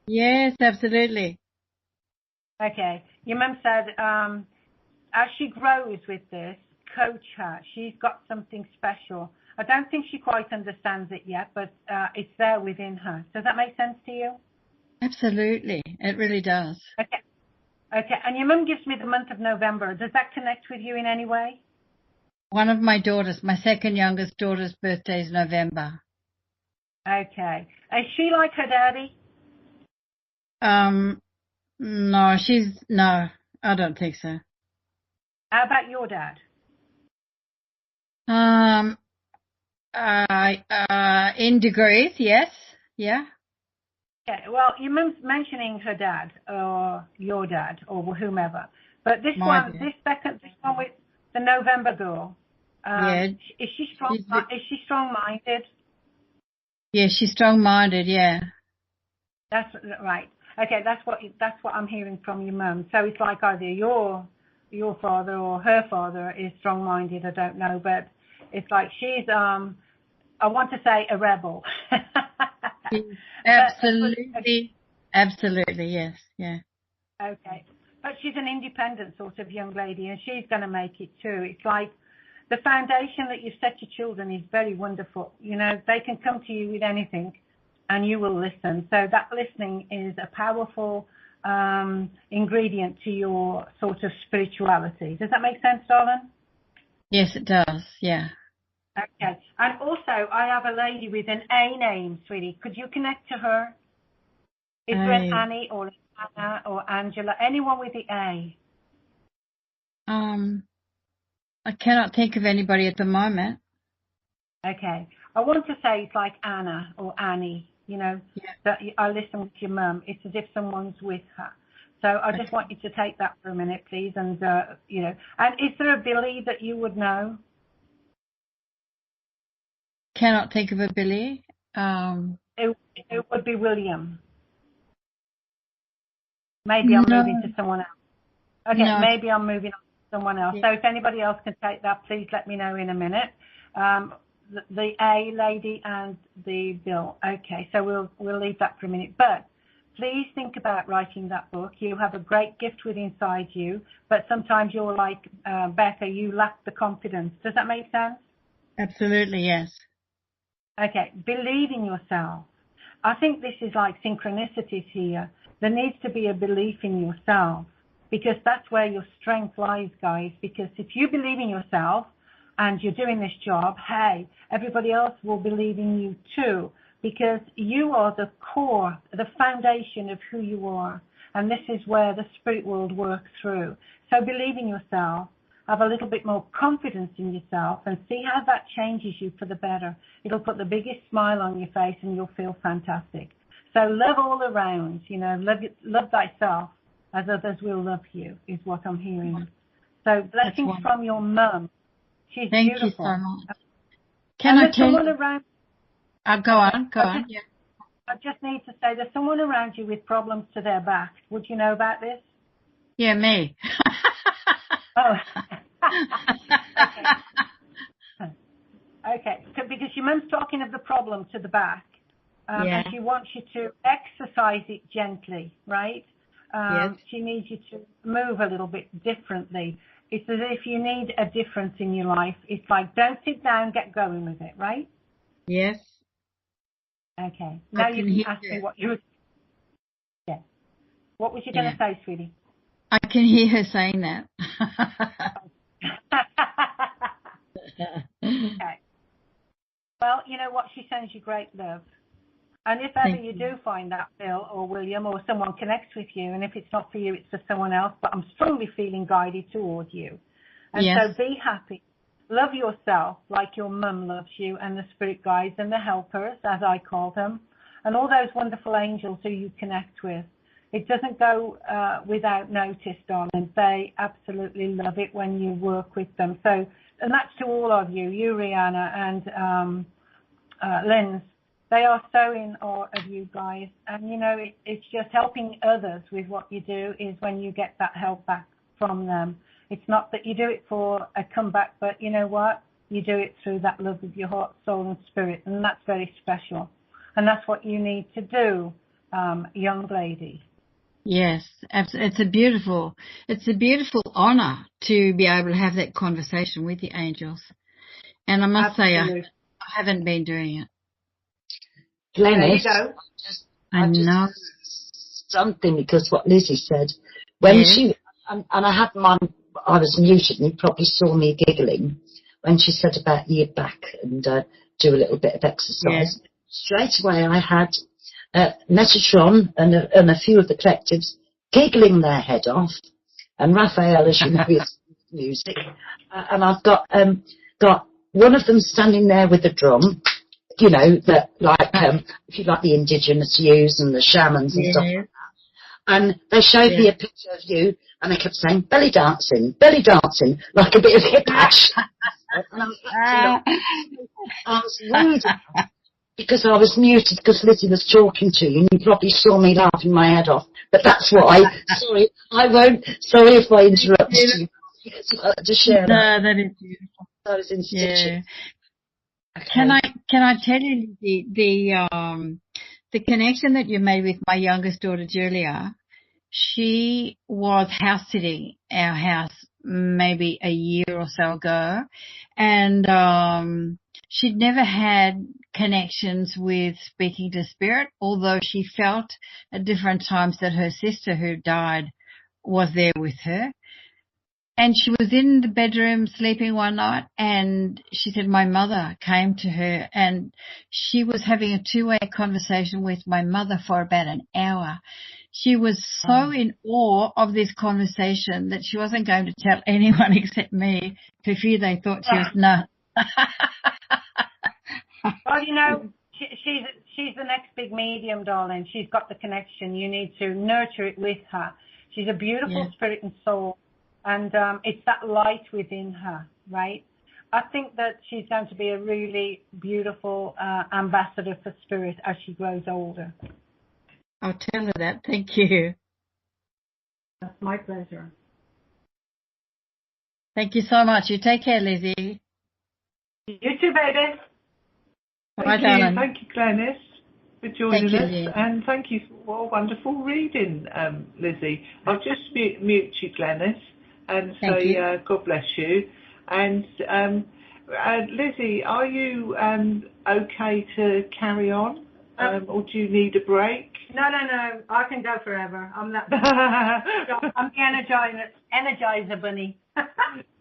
Yes, absolutely. Okay. Your mum said, as she grows with this, coach her. She's got something special. I don't think she quite understands it yet, but it's there within her. Does that make sense to you? Absolutely. It really does. Okay. Okay. And your mum gives me the month of November. Does that connect with you in any way? One of my daughters, my second youngest daughter's birthday is November. Okay. Is she like her daddy? No, I don't think so. How about your dad? In degrees, yes. Yeah. Okay. Well, your mum's mentioning her dad or your dad or whomever. But this one with the November girl, yeah. Is she strong? Is she strong-minded? Yeah, she's strong-minded. Yeah. That's right. Okay, that's what I'm hearing from your mum. So it's like either your father or her father is strong-minded. I don't know, but it's like she's I want to say a rebel. Absolutely, absolutely, yes, yeah. Okay, but she's an independent sort of young lady, and she's going to make it too. It's like the foundation that you set your children is very wonderful. You know, they can come to you with anything, and you will listen. So that listening is a powerful ingredient to your sort of spirituality. Does that make sense, darling? Yes, it does, yeah. Okay. And also, I have a lady with an A name, sweetie. Could you connect to her? Is there an Annie or Anna or Angela? Anyone with the A? I cannot think of anybody at the moment. Okay. I want to say it's like Anna or Annie, you know, that I listen with your mum. It's as if someone's with her. So I just want you to take that for a minute, please. And, you know, and is there a Billy that you would know? Cannot think of a Billy. It would be William. Maybe I'm moving to someone else. Okay, maybe I'm moving on to someone else. So if anybody else can take that, please let me know in a minute. The A lady and the Bill. Okay, so we'll leave that for a minute. But please think about writing that book. You have a great gift within inside you, but sometimes you're like Becca, you lack the confidence. Does that make sense? Absolutely, yes. Okay, believe in yourself. I think this is like synchronicities here. There needs to be a belief in yourself because that's where your strength lies, guys. Because if you believe in yourself and you're doing this job, hey, everybody else will believe in you too because you are the core, the foundation of who you are. And this is where the spirit world works through. So believe in yourself. Have a little bit more confidence in yourself and see how that changes you for the better. It'll put the biggest smile on your face and you'll feel fantastic. So love all around, you know, love thyself as others will love you is what I'm hearing. So blessings from your mum. She's Thank beautiful. You so much. Can I tell you? Around, go on. Yeah. I just need to say there's someone around you with problems to their back. Would you know about this? Yeah, me. Oh. Okay. So because your mum's talking of the problem to the back, and she wants you to exercise it gently, right? Yes. She needs you to move a little bit differently. It's as if you need a difference in your life. It's like, don't sit down, get going with it, right? Yes. Okay. Now you can ask me what you were... Yeah. What was you going to say, sweetie? I can hear her saying that. Okay. Well, you know what? She sends you great love. And if ever you do find that Bill or William or someone connects with you, and if it's not for you, it's for someone else, but I'm strongly feeling guided toward you. And so be happy. Love yourself like your mum loves you and the spirit guides and the helpers, as I call them, and all those wonderful angels who you connect with. it doesn't go without notice, darling. They absolutely love it when you work with them. So, and that's to all of you, Riana and Lins. They are so in awe of you guys. And, you know, it's just helping others with what you do is when you get that help back from them. It's not that you do it for a comeback, but you know what? You do it through that love of your heart, soul, and spirit, and that's very special. And that's what you need to do, young lady. Yes, it's a beautiful honor to be able to have that conversation with the angels. And I must say, I haven't been doing it. Glenys, there you go. I know something because what Lizzie said when she and I had I was muted and you probably saw me giggling when she said about year back and do a little bit of exercise. Yeah. Straight away I had Metatron and a few of the collectives giggling their head off, and Raphael, as you know, is music, and I've got one of them standing there with the drum. You know, that like, if you like the indigenous use and the shamans and stuff like that. And they showed me a picture of you and they kept saying, belly dancing, like a bit of hip action. And I was reading because I was muted because Lizzie was talking to you and you probably saw me laughing my head off. But that's why. Sorry if I interrupted you. To share that. No, that is beautiful. That was institution. Okay. Can I tell you the connection that you made with my youngest daughter Julia? She was house sitting our house maybe a year or so ago, and she'd never had connections with speaking to spirit, although she felt at different times that her sister who died was there with her. And she was in the bedroom sleeping one night and she said my mother came to her and she was having a two-way conversation with my mother for about an hour. She was so in awe of this conversation that she wasn't going to tell anyone except me for fear they thought she was nuts. Well, you know, she's the next big medium, darling. She's got the connection. You need to nurture it with her. She's a beautiful spirit and soul. And it's that light within her, right? I think that she's going to be a really beautiful ambassador for spirit as she grows older. I'll tell her that. Thank you. That's my pleasure. Thank you so much. You take care, Lizzie. You too, baby. Bye, darling. Thank you, Glenys, for joining us. And thank you for a wonderful reading, Lizzie. I'll just mute you, Glenys. And say God bless you. And Lizzie, are you okay to carry on, or do you need a break? No. I can go forever. I'm that. I'm the energizer bunny.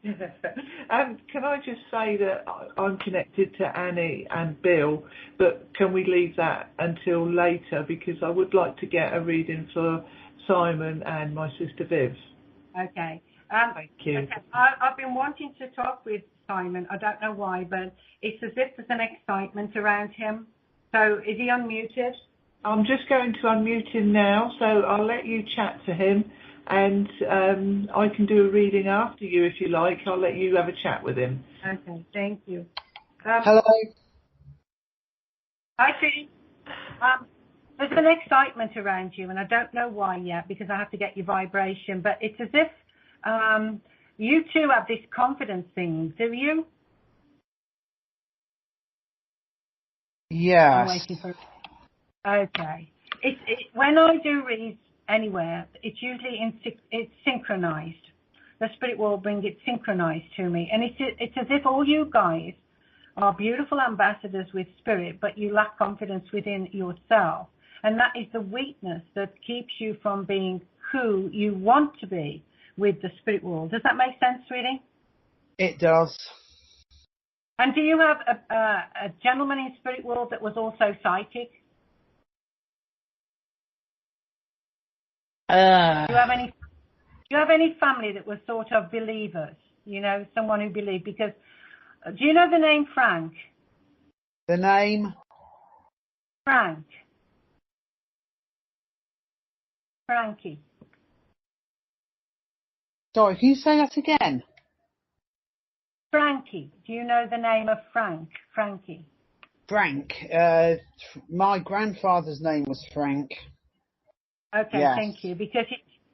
Can I just say that I'm connected to Annie and Bill, but can we leave that until later because I would like to get a reading for Simon and my sister Viv. Okay. Thank you. Okay. I've been wanting to talk with Simon. I don't know why, but it's as if there's an excitement around him. So is he unmuted? I'm just going to unmute him now, so I'll let you chat to him, and I can do a reading after you if you like. I'll let you have a chat with him. Okay, thank you. Hello. Hi, Sue. There's an excitement around you, and I don't know why yet because I have to get your vibration, but it's as if you two have this confidence thing, do you? Yes. I'm waiting for. Okay. When I do reads anywhere, it's usually it's synchronized. The spirit will bring it synchronized to me, and it's as if all you guys are beautiful ambassadors with spirit, but you lack confidence within yourself, and that is the weakness that keeps you from being who you want to be with the spirit world. Does that make sense, sweetie? It does. And do you have a gentleman in spirit world that was also psychic? Do you have any family that was sort of believers? You know, someone who believed? Because do you know the name Frank? The name? Frank. Frankie. Sorry, can you say that again? Frankie. Do you know the name of Frank? Frankie. Frank. My grandfather's name was Frank. Okay, Yes. thank you. Because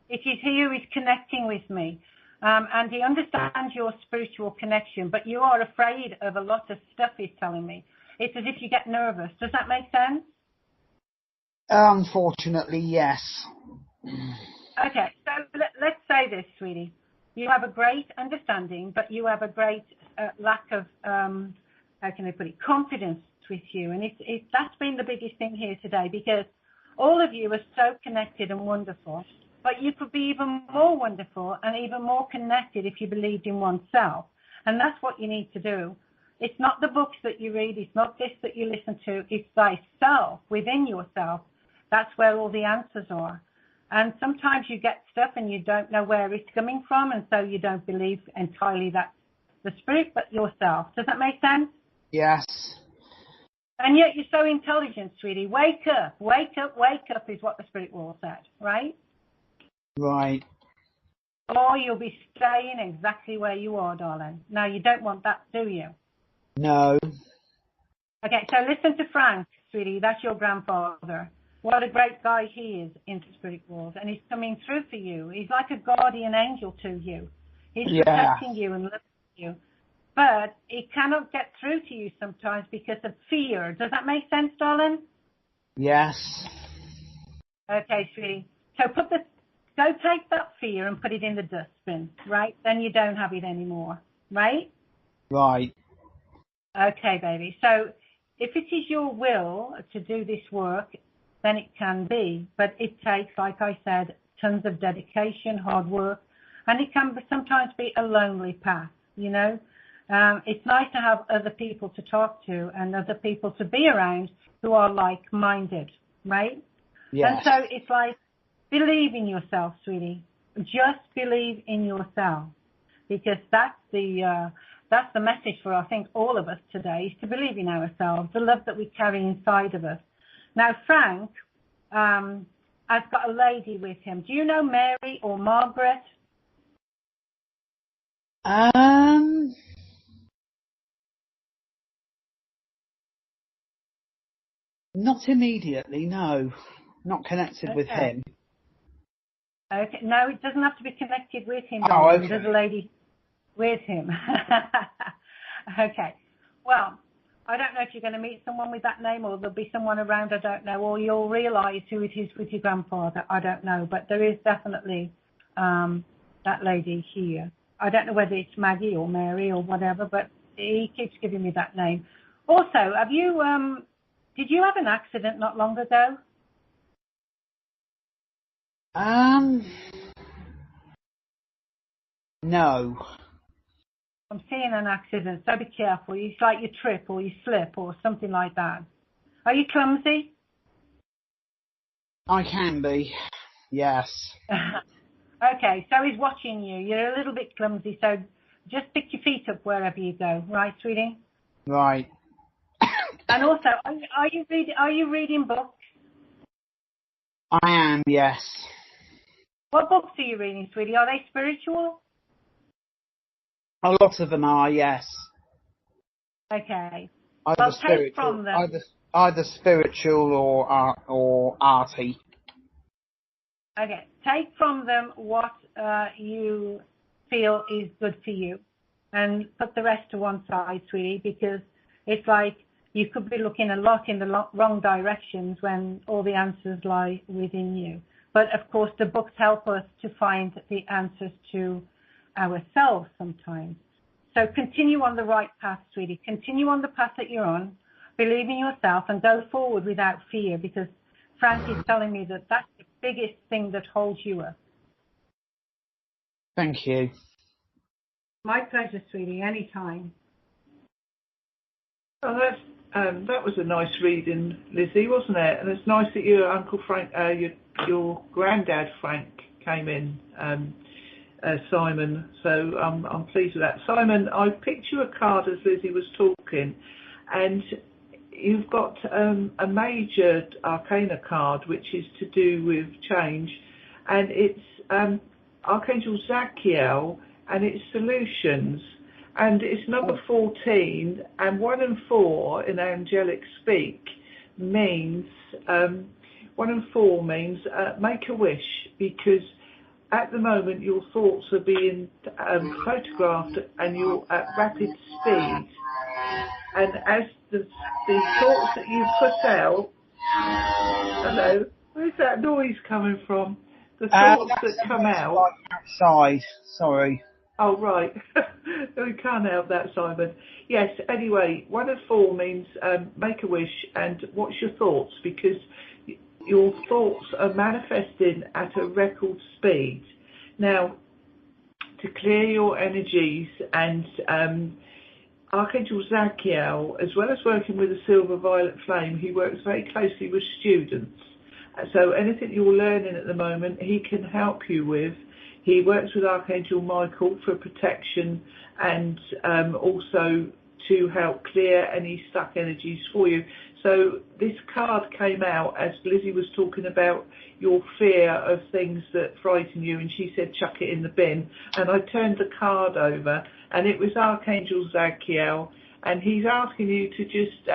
it is he who is connecting with me. And he understands your spiritual connection, but you are afraid of a lot of stuff he's telling me. It's as if you get nervous. Does that make sense? Unfortunately, yes. Okay, so let's say this, sweetie. You have a great understanding, but you have a great lack of, how can I put it, confidence with you. And that's been the biggest thing here today, because all of you are so connected and wonderful, but you could be even more wonderful and even more connected if you believed in oneself. And that's what you need to do. It's not the books that you read, it's not this that you listen to, it's thyself, within yourself. That's where all the answers are. And sometimes you get stuff and you don't know where it's coming from, and so you don't believe entirely that's the spirit, but yourself. Does that make sense? Yes. And yet you're so intelligent, sweetie. Wake up, wake up, wake up is what the spirit world said, right? Right. Or you'll be staying exactly where you are, darling. Now, you don't want that, do you? No. Okay, so listen to Frank, sweetie. That's your grandfather. What a great guy he is in the spirit world. And he's coming through for you. He's like a guardian angel to you. He's protecting you and loving you. But he cannot get through to you sometimes because of fear. Does that make sense, darling? Yes. Okay, sweetie. So go take that fear and put it in the dustbin, right? Then you don't have it anymore, right? Right. Okay, baby. So if it is your will to do this work, then it can be. But it takes, like I said, tons of dedication, hard work, and it can sometimes be a lonely path, you know. It's nice to have other people to talk to and other people to be around who are like-minded, right? Yes. And so it's like, believe in yourself, sweetie. Just believe in yourself, because that's the message for, I think, all of us today, is to believe in ourselves, the love that we carry inside of us. Now, Frank has got a lady with him. Do you know Mary or Margaret? Not immediately, no. Not connected with him. Okay. No, it doesn't have to be connected with him. Oh, okay. There's a lady with him. Okay. Well, I don't know if you're going to meet someone with that name, or there'll be someone around, I don't know, or you'll realise who it is with your grandfather, I don't know. But there is definitely that lady here. I don't know whether it's Maggie or Mary or whatever, but he keeps giving me that name. Also, did you have an accident not long ago? No. I'm seeing an accident, so be careful. It's like you trip or you slip or something like that. Are you clumsy? I can be, yes. Okay, so he's watching you. You're a little bit clumsy, so just pick your feet up wherever you go. Right, sweetie? Right. And also, are you reading books? I am, yes. What books are you reading, sweetie? Are they spiritual? A lot of them are, yes. Okay. Either spiritual, take from them. Either spiritual or arty. Okay. Take from them what you feel is good for you, and put the rest to one side, sweetie, because it's like you could be looking a lot in the wrong directions when all the answers lie within you. But of course, the books help us to find the answers to ourselves sometimes. So continue on the right path, sweetie. Continue on the path that you're on. Believe in yourself and go forward without fear, because Frank is telling me that that's the biggest thing that holds you up. Thank you. My pleasure, sweetie. Anytime. Oh, that was a nice reading, Lizzie, wasn't it? And it's nice that your Uncle Frank, your granddad Frank came in, Simon. So I'm pleased with that. Simon, I picked you a card as Lizzie was talking, and you've got a major arcana card, which is to do with change, and it's Archangel Zadkiel, and it's solutions, and it's number 14, and 1 and 4 in angelic speak means 1 and 4 means make a wish, because at the moment your thoughts are being photographed and you're at rapid speed, and as the thoughts that you put out, hello, where's that noise coming from? The thoughts that come out. Like outside, sorry. Oh, right. We can't help that, Simon. Yes, anyway, 1 and 4 means make a wish, and what's your thoughts? Because your thoughts are manifesting at a record speed. Now, to clear your energies, and Archangel Zadkiel, as well as working with a silver violet flame, he works very closely with students. So anything you're learning at the moment, he can help you with. He works with Archangel Michael for protection, and also to help clear any stuck energies for you. So this card came out as Lizzie was talking about your fear of things that frighten you, and she said chuck it in the bin, and I turned the card over and it was Archangel Zadkiel, and he's asking you to just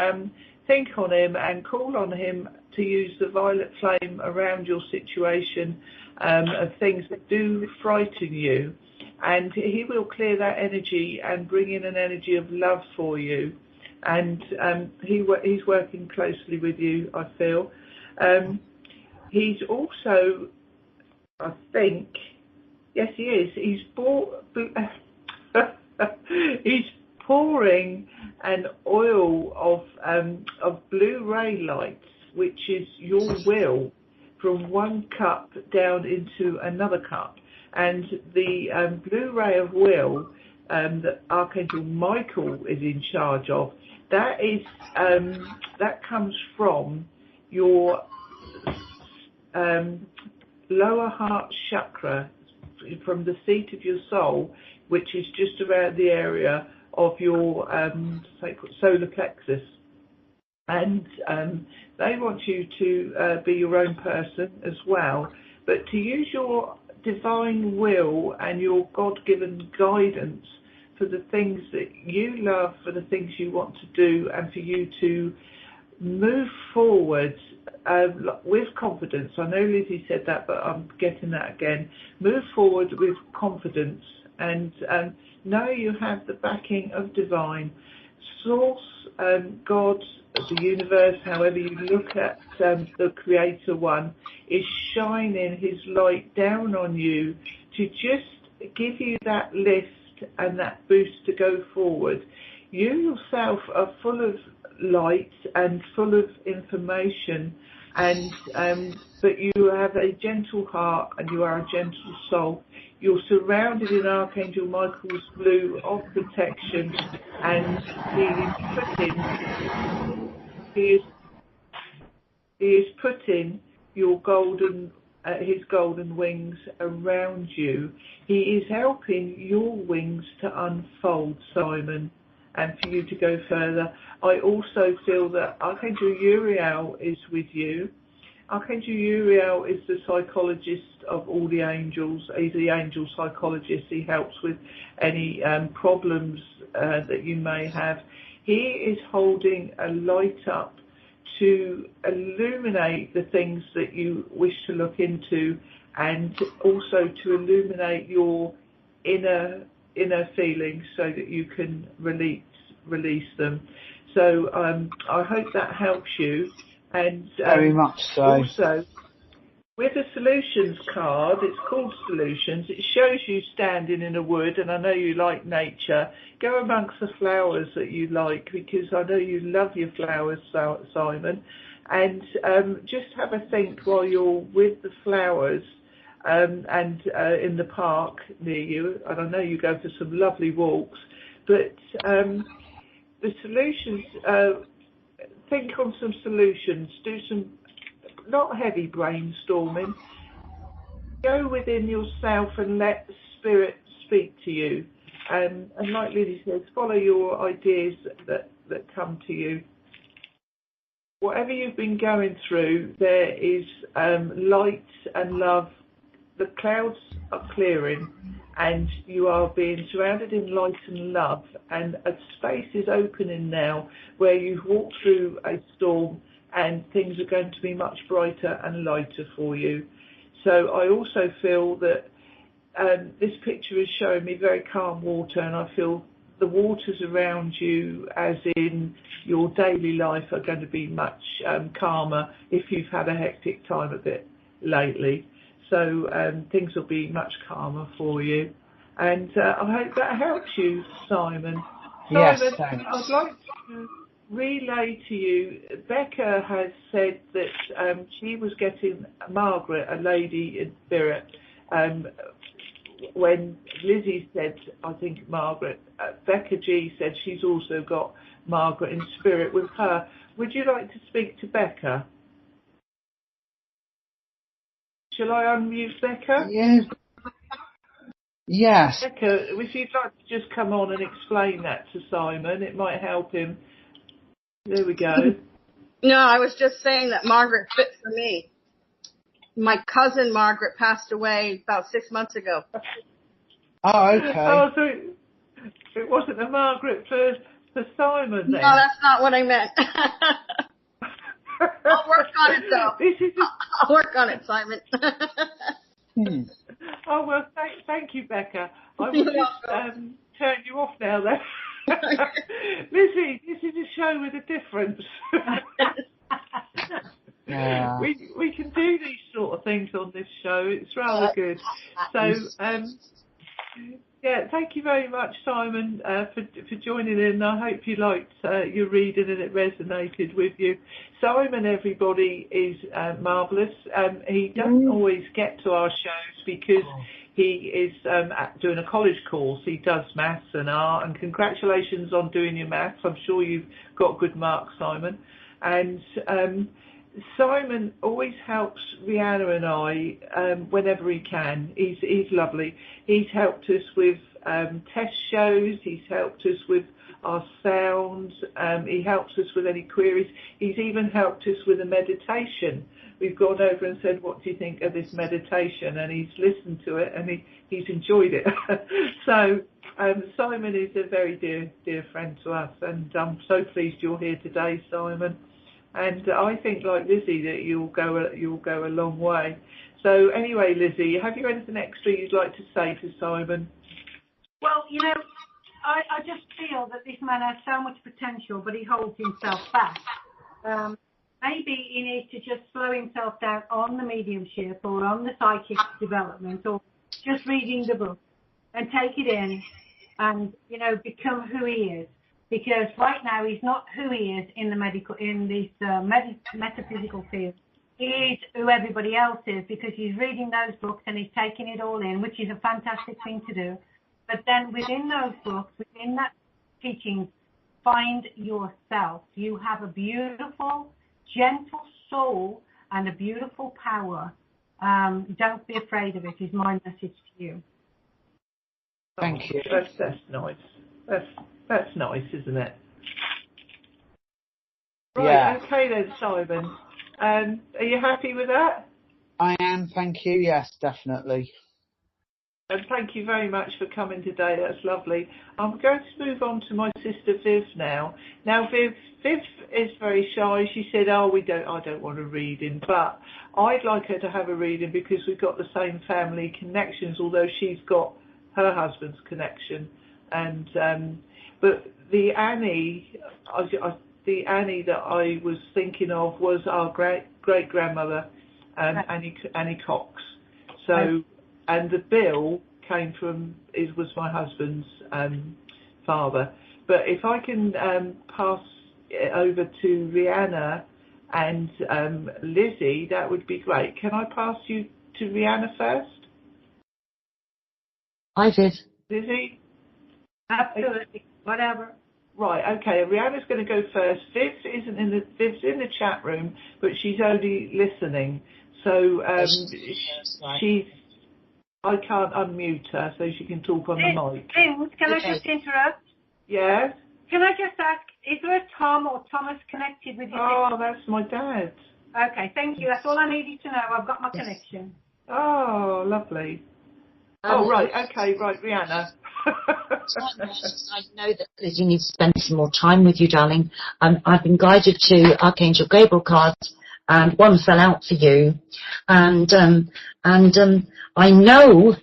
think on him and call on him to use the violet flame around your situation of things that do frighten you, and he will clear that energy and bring in an energy of love for you. And he's working closely with you, I feel. He's also, I think, yes, he is. He's pouring an oil of blue-ray lights, which is your will, from one cup down into another cup. And the blue ray of will that Archangel Michael is in charge of, that is that comes from your lower heart chakra, from the seat of your soul, which is just around the area of your solar plexus. And they want you to be your own person as well, but to use your divine will and your God-given guidance for the things that you love, for the things you want to do, and for you to move forward with confidence. I know Lizzie said that, but I'm getting that again. Move forward with confidence, and know you have the backing of divine source, God, the universe, however you look at the Creator One, is shining his light down on you to just give you that lift and that boost to go forward. You yourself are full of light and full of information, and but you have a gentle heart and you are a gentle soul. You're surrounded in Archangel Michael's blue of protection, and he is putting your his golden wings around you. He is helping your wings to unfold, Simon, and for you to go further. I also feel that Archangel Uriel is with you. Archangel Uriel is the psychologist of all the angels. He's the angel psychologist. He helps with any problems that you may have. He is holding a light up to illuminate the things that you wish to look into, and also to illuminate your inner feelings so that you can release them. So I hope that helps you. And very much so. Also, with the solutions card, it's called Solutions. It shows you standing in a wood, and I know you like nature. Go amongst the flowers that you like, because I know you love your flowers, Simon. And just have a think while you're with the flowers and in the park near you. And I know you go for some lovely walks. But the solutions, think on some solutions. Do some not heavy brainstorming. Go within yourself and let the spirit speak to you. And like Lizzie says, follow your ideas that come to you. Whatever you've been going through, there is light and love the clouds are clearing and you are being surrounded in light and love, and a space is opening now where you've walked through a storm and things are going to be much brighter and lighter for you. So I also feel that this picture is showing me very calm water, and I feel the waters around you, as in your daily life, are going to be much calmer if you've had a hectic time of it lately. So things will be much calmer for you. And I hope that helps you, Simon. Yes, Simon, thanks. I'd like to relay to you, Becca has said that she was getting Margaret, a lady in spirit, when Lizzie said, I think Margaret, Becca G said she's also got Margaret in spirit with her. Would you like to speak to Becca? Shall I unmute Becca? Yes. Becca, if you'd like to just come on and explain that to Simon, it might help him. There we go. No, I was just saying that Margaret fit for me. My cousin Margaret passed away about 6 months ago. Oh, okay. Oh, so it wasn't a Margaret for Simon then? No, that's not what I meant. I'll work on it, though. I'll work on it, Simon. Oh, well, thank you, Becca. I will just turn you off now, then. Lizzie, this is a show with a difference. Yeah. We can do these sort of things on this show. It's rather good. So, yeah, thank you very much, Simon, for joining in. I hope you liked your reading and it resonated with you. Simon, everybody, is marvellous. He doesn't always get to our shows because he is doing a college course. He does maths and art, and congratulations on doing your maths. I'm sure you've got good marks, Simon. And Simon always helps Riana and I whenever he can. He's lovely. He's helped us with test shows. He's helped us with our sounds. He helps us with any queries. He's even helped us with a meditation. We've gone over and said, what do you think of this meditation? And he's listened to it and he's enjoyed it. So Simon is a very dear friend to us, and I'm so pleased you're here today, Simon. And I think, like Lizzie, that you'll go a long way. So anyway, Lizzie, have you anything extra you'd like to say to Simon? Well, I just feel that this man has so much potential, but he holds himself back. Maybe he needs to just slow himself down on the mediumship or on the psychic development, or just reading the book and take it in and, become who he is. Because right now he's not who he is in the metaphysical field. He is who everybody else is because he's reading those books and he's taking it all in, which is a fantastic thing to do. But then within those books, within that teaching, find yourself. You have a beautiful, gentle soul and a beautiful power. Don't be afraid of it, is my message to you. Thank you. That's nice. That's nice, isn't it? Right, yeah. Okay then, Simon. Are you happy with that? I am, thank you. Yes, definitely. And thank you very much for coming today. That's lovely. I'm going to move on to my sister Viv now. Now, Viv is very shy. She said, I don't want a reading, but I'd like her to have a reading because we've got the same family connections, although she's got her husband's connection. And but the Annie that I was thinking of was our great grandmother, Annie Cox. So, and the bill was my husband's father. But if I can pass it over to Riana and Lizzie, that would be great. Can I pass you to Riana first? Hi, Viv. Lizzie? Absolutely. Whatever. Right, okay. Riana's going to go first. Viv's in the chat room, but she's only listening. So I can't unmute her, so she can talk on the mic. Lins, can I just interrupt? Yes? Can I just ask, is there a Tom or Thomas connected with you? Oh, that's my dad. Okay, thank you. That's all I needed to know. I've got my connection. Oh, lovely. Right, okay, right, Riana. I know that Lizzie needs to spend some more time with you, darling. I've been guided to Archangel Gabriel cards, and one fell out for you. And I know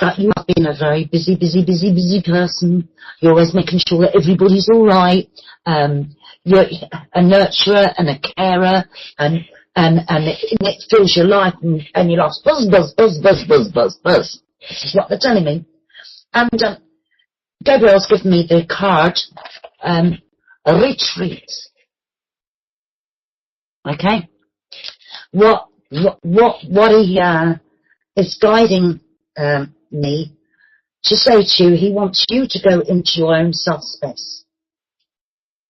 that you have been a very busy person. You're always making sure that everybody's all right. You're a nurturer and a carer, and it fills your life, and you lost buzz. This is what they're telling me. And Gabriel's given me the card, a retreat. Okay? What he is guiding me to say to you, he wants you to go into your own self space.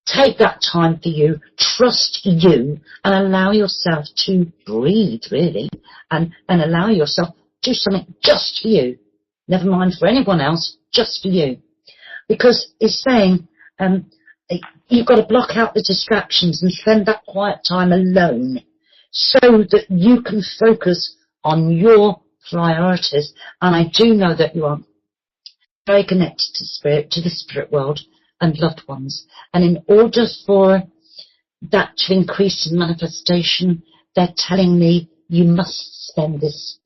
Take that time for you, trust you, and allow yourself to breathe, really, and allow yourself to do something just for you. Never mind for anyone else, just for you. Because it's saying you've got to block out the distractions and spend that quiet time alone so that you can focus on your priorities. And I do know that you are very connected to spirit, to the spirit world and loved ones. And in order for that to increase in manifestation, they're telling me you must spend this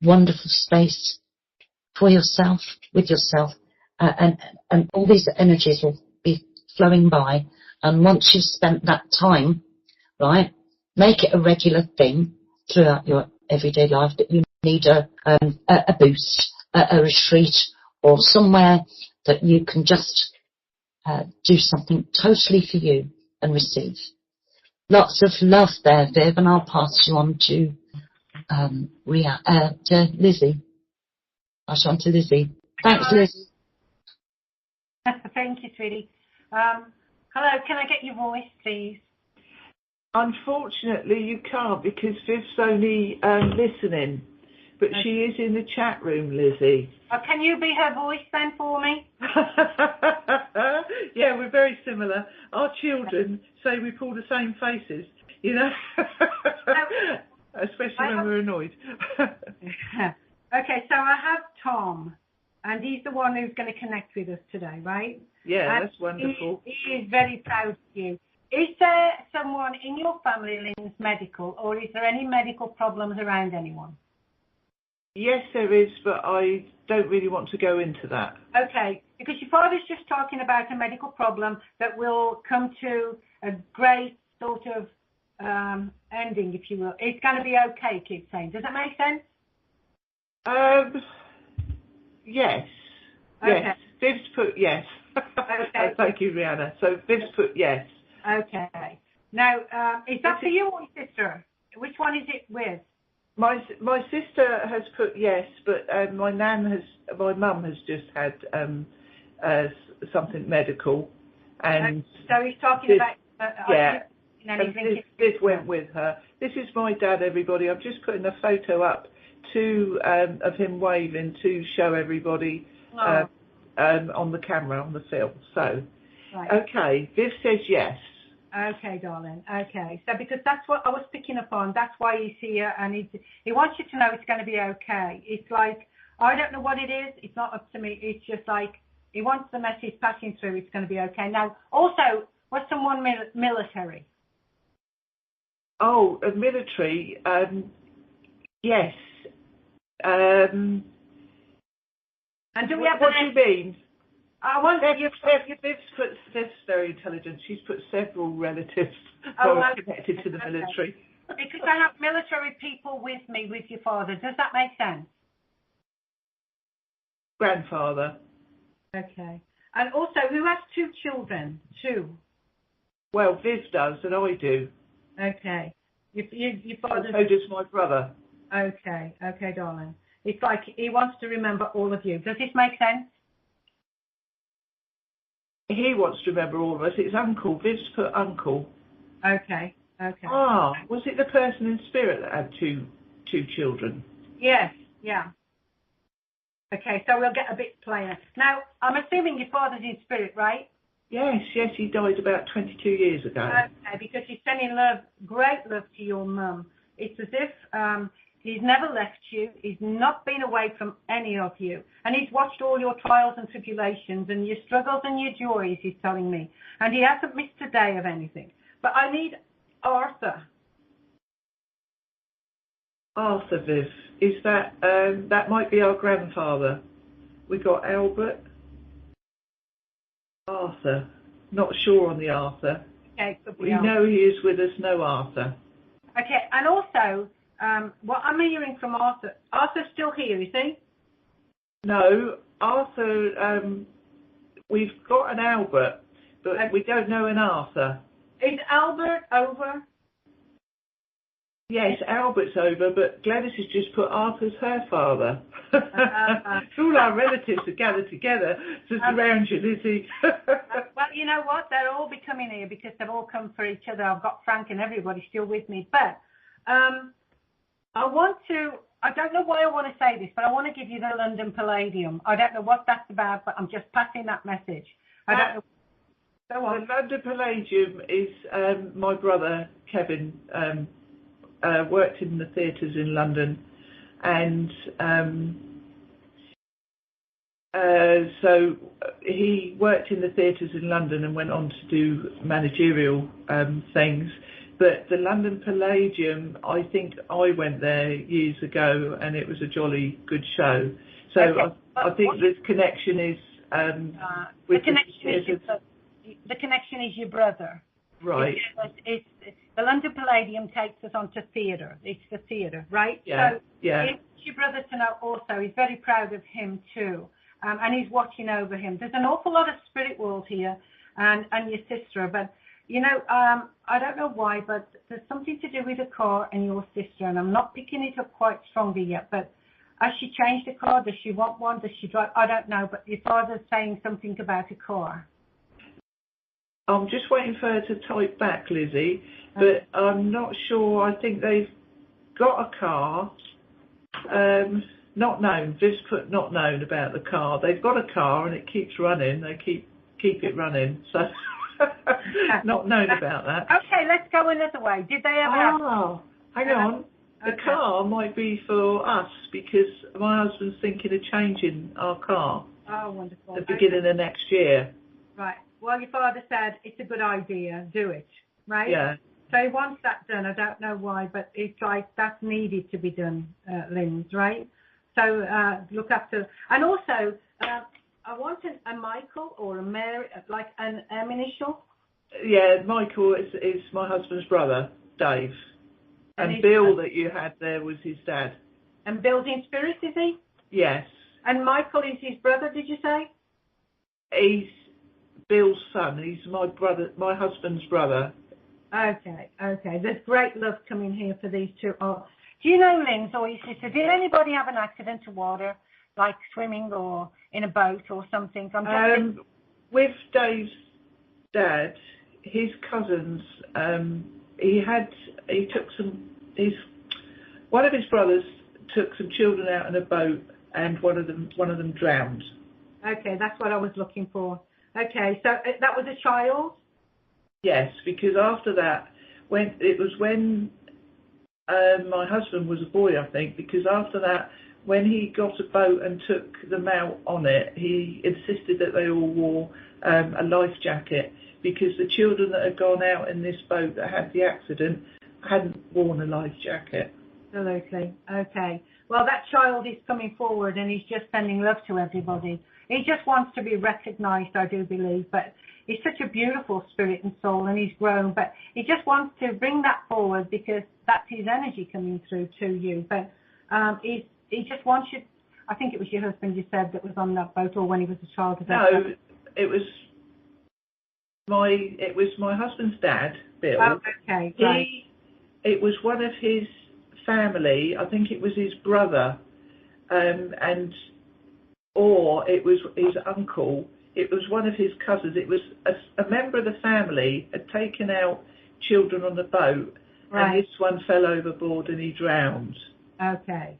wonderful space for yourself, with yourself, and all these energies will be flowing by. And once you've spent that time, right, make it a regular thing throughout your everyday life that you need a boost, a retreat, or somewhere that you can just do something totally for you and receive. Lots of love there, Viv, and I'll pass you on to Lizzie. Pass you on to Lizzie. Thanks, Lizzie. Thank you, sweetie. Hello, can I get your voice, please? Unfortunately, you can't because Viv's only listening, but she is in the chat room, Lizzie. Can you be her voice then for me? Yeah, we're very similar. Our children say we pull the same faces, you know, especially when we're annoyed. Okay, so I have Tom, and he's the one who's going to connect with us today, right? Yeah, and that's wonderful. He is very proud of you. Is there someone in your family, Lins, medical, or is there any medical problems around anyone? Yes, there is, but I don't really want to go into that. Okay, because your father's just talking about a medical problem that will come to a great sort of ending, if you will. It's going to be okay, keep saying. Does that make sense? Yes. Okay. Yes. Viv's put yes. Okay. Thank you, Riana. So Viv's put yes. Okay. Now, is that for you or your sister? Which one is it with? My sister has put yes, but my mum has just had something medical, and so he's talking about this went with her. This is my dad, everybody. I'm just putting a photo up of him waving to show everybody on the camera, on the film. So, okay, Viv says yes. Okay, darling. Okay, so because that's what I was picking up on, that's why he's here, and he wants you to know it's going to be okay. It's like, I don't know what it is. It's not up to me. It's just like he wants the message passing through. It's going to be okay. Now, also, was someone military? Oh, a military. Yes. And do we have what do you mean? I wonder Viv's very intelligent. She's put several relatives connected to the military. Because I have military people with me, with your father. Does that make sense? Grandfather. Okay. And also, who has two children? Two. Well, Viv does, and I do. Okay. Your father. So does my brother. Okay, darling. It's like he wants to remember all of you. Does this make sense? He wants to remember all of us. It's uncle. Viv's put uncle. Okay. Ah, was it the person in spirit that had two children? Yes, yeah. Okay, so we'll get a bit plainer. Now, I'm assuming your father's in spirit, right? Yes, he died about 22 years ago. Okay, because he's sending great love to your mum. It's as if He's never left you. He's not been away from any of you. And he's watched all your trials and tribulations and your struggles and your joys, he's telling me. And he hasn't missed a day of anything. But I need Arthur. Arthur, Viv. Is that, that might be our grandfather. We got Albert. Arthur. Not sure on the Arthur. Okay, we know he is with us, no Arthur. Okay, and also, what I'm hearing from Arthur, Arthur's still here, is he? No, Arthur, we've got an Albert, but we don't know an Arthur. Is Albert over? Yes, Albert's over, but Gladys has just put Arthur's her father. All our relatives are gathered together to surround you, Lizzie. Well, you know what? They'll all be coming here because they've all come for each other. I've got Frank and everybody still with me. But I don't know why I want to say this, but I want to give you the London Palladium. I don't know what that's about, but I'm just passing that message. I don't know. Go on. The London Palladium is my brother, Kevin, worked in the theatres in London, and so he worked in the theatres in London and went on to do managerial things. But the London Palladium, I think I went there years ago, and it was a jolly good show. So okay. I think this connection is the connection is your brother. Right. It's the London Palladium takes us on to theatre. It's the theatre, right? Yeah. So yeah. It's your brother to know also. He's very proud of him too, and he's watching over him. There's an awful lot of spirit world here, and your sister. But you know, I don't know why, but there's something to do with the car and your sister, and I'm not picking it up quite strongly yet. But has she changed the car? Does she want one? Does she drive? I don't know. But your father's saying something about a car. I'm just waiting for her to type back, Lizzie, but I'm not sure. I think they've got a car, not known. Viv's put not known about the car. They've got a car and it keeps running. They keep it running. So not known about that. Okay, let's go another way. Did they ever? Oh, hang on. The car might be for us because my husband's thinking of changing our car. Oh, wonderful. At the beginning of next year. Right. Well, your father said it's a good idea, do it, right? Yeah. So he wants that done. I don't know why, but it's like that's needed to be done, Lins, right? So look after. And also, I want a Michael or a Mary, like an initial. Yeah, Michael is my husband's brother, Dave. And Bill that you had there was his dad. And Bill's in spirit, is he? Yes. And Michael is his brother, did you say? He's Bill's son. He's my brother, my husband's brother. Okay. There's great love coming here for these two. Oh, do you know, Lins or your sister, did anybody have an accident to water, like swimming or in a boat or something? With Dave's dad, his cousins, one of his brothers took some children out in a boat, and one of them drowned. Okay, that's what I was looking for. Okay, so that was a child? Yes, because after that, when my husband was a boy, I think, because after that, when he got a boat and took them out on it, he insisted that they all wore a life jacket, because the children that had gone out in this boat that had the accident hadn't worn a life jacket. Absolutely. Okay. Well, that child is coming forward and he's just sending love to everybody. He just wants to be recognised, I do believe, but he's such a beautiful spirit and soul, and he's grown, but he just wants to bring that forward because that's his energy coming through to you. But he just wants you. I think it was your husband you said that was on that boat, or when he was a child. No, it was my husband's dad, Bill. Oh, okay. Right. It was one of his family. I think it was his brother, or it was his uncle. It was one of his cousins. It was a member of the family had taken out children on the boat, right. And this one fell overboard and he drowned. Okay.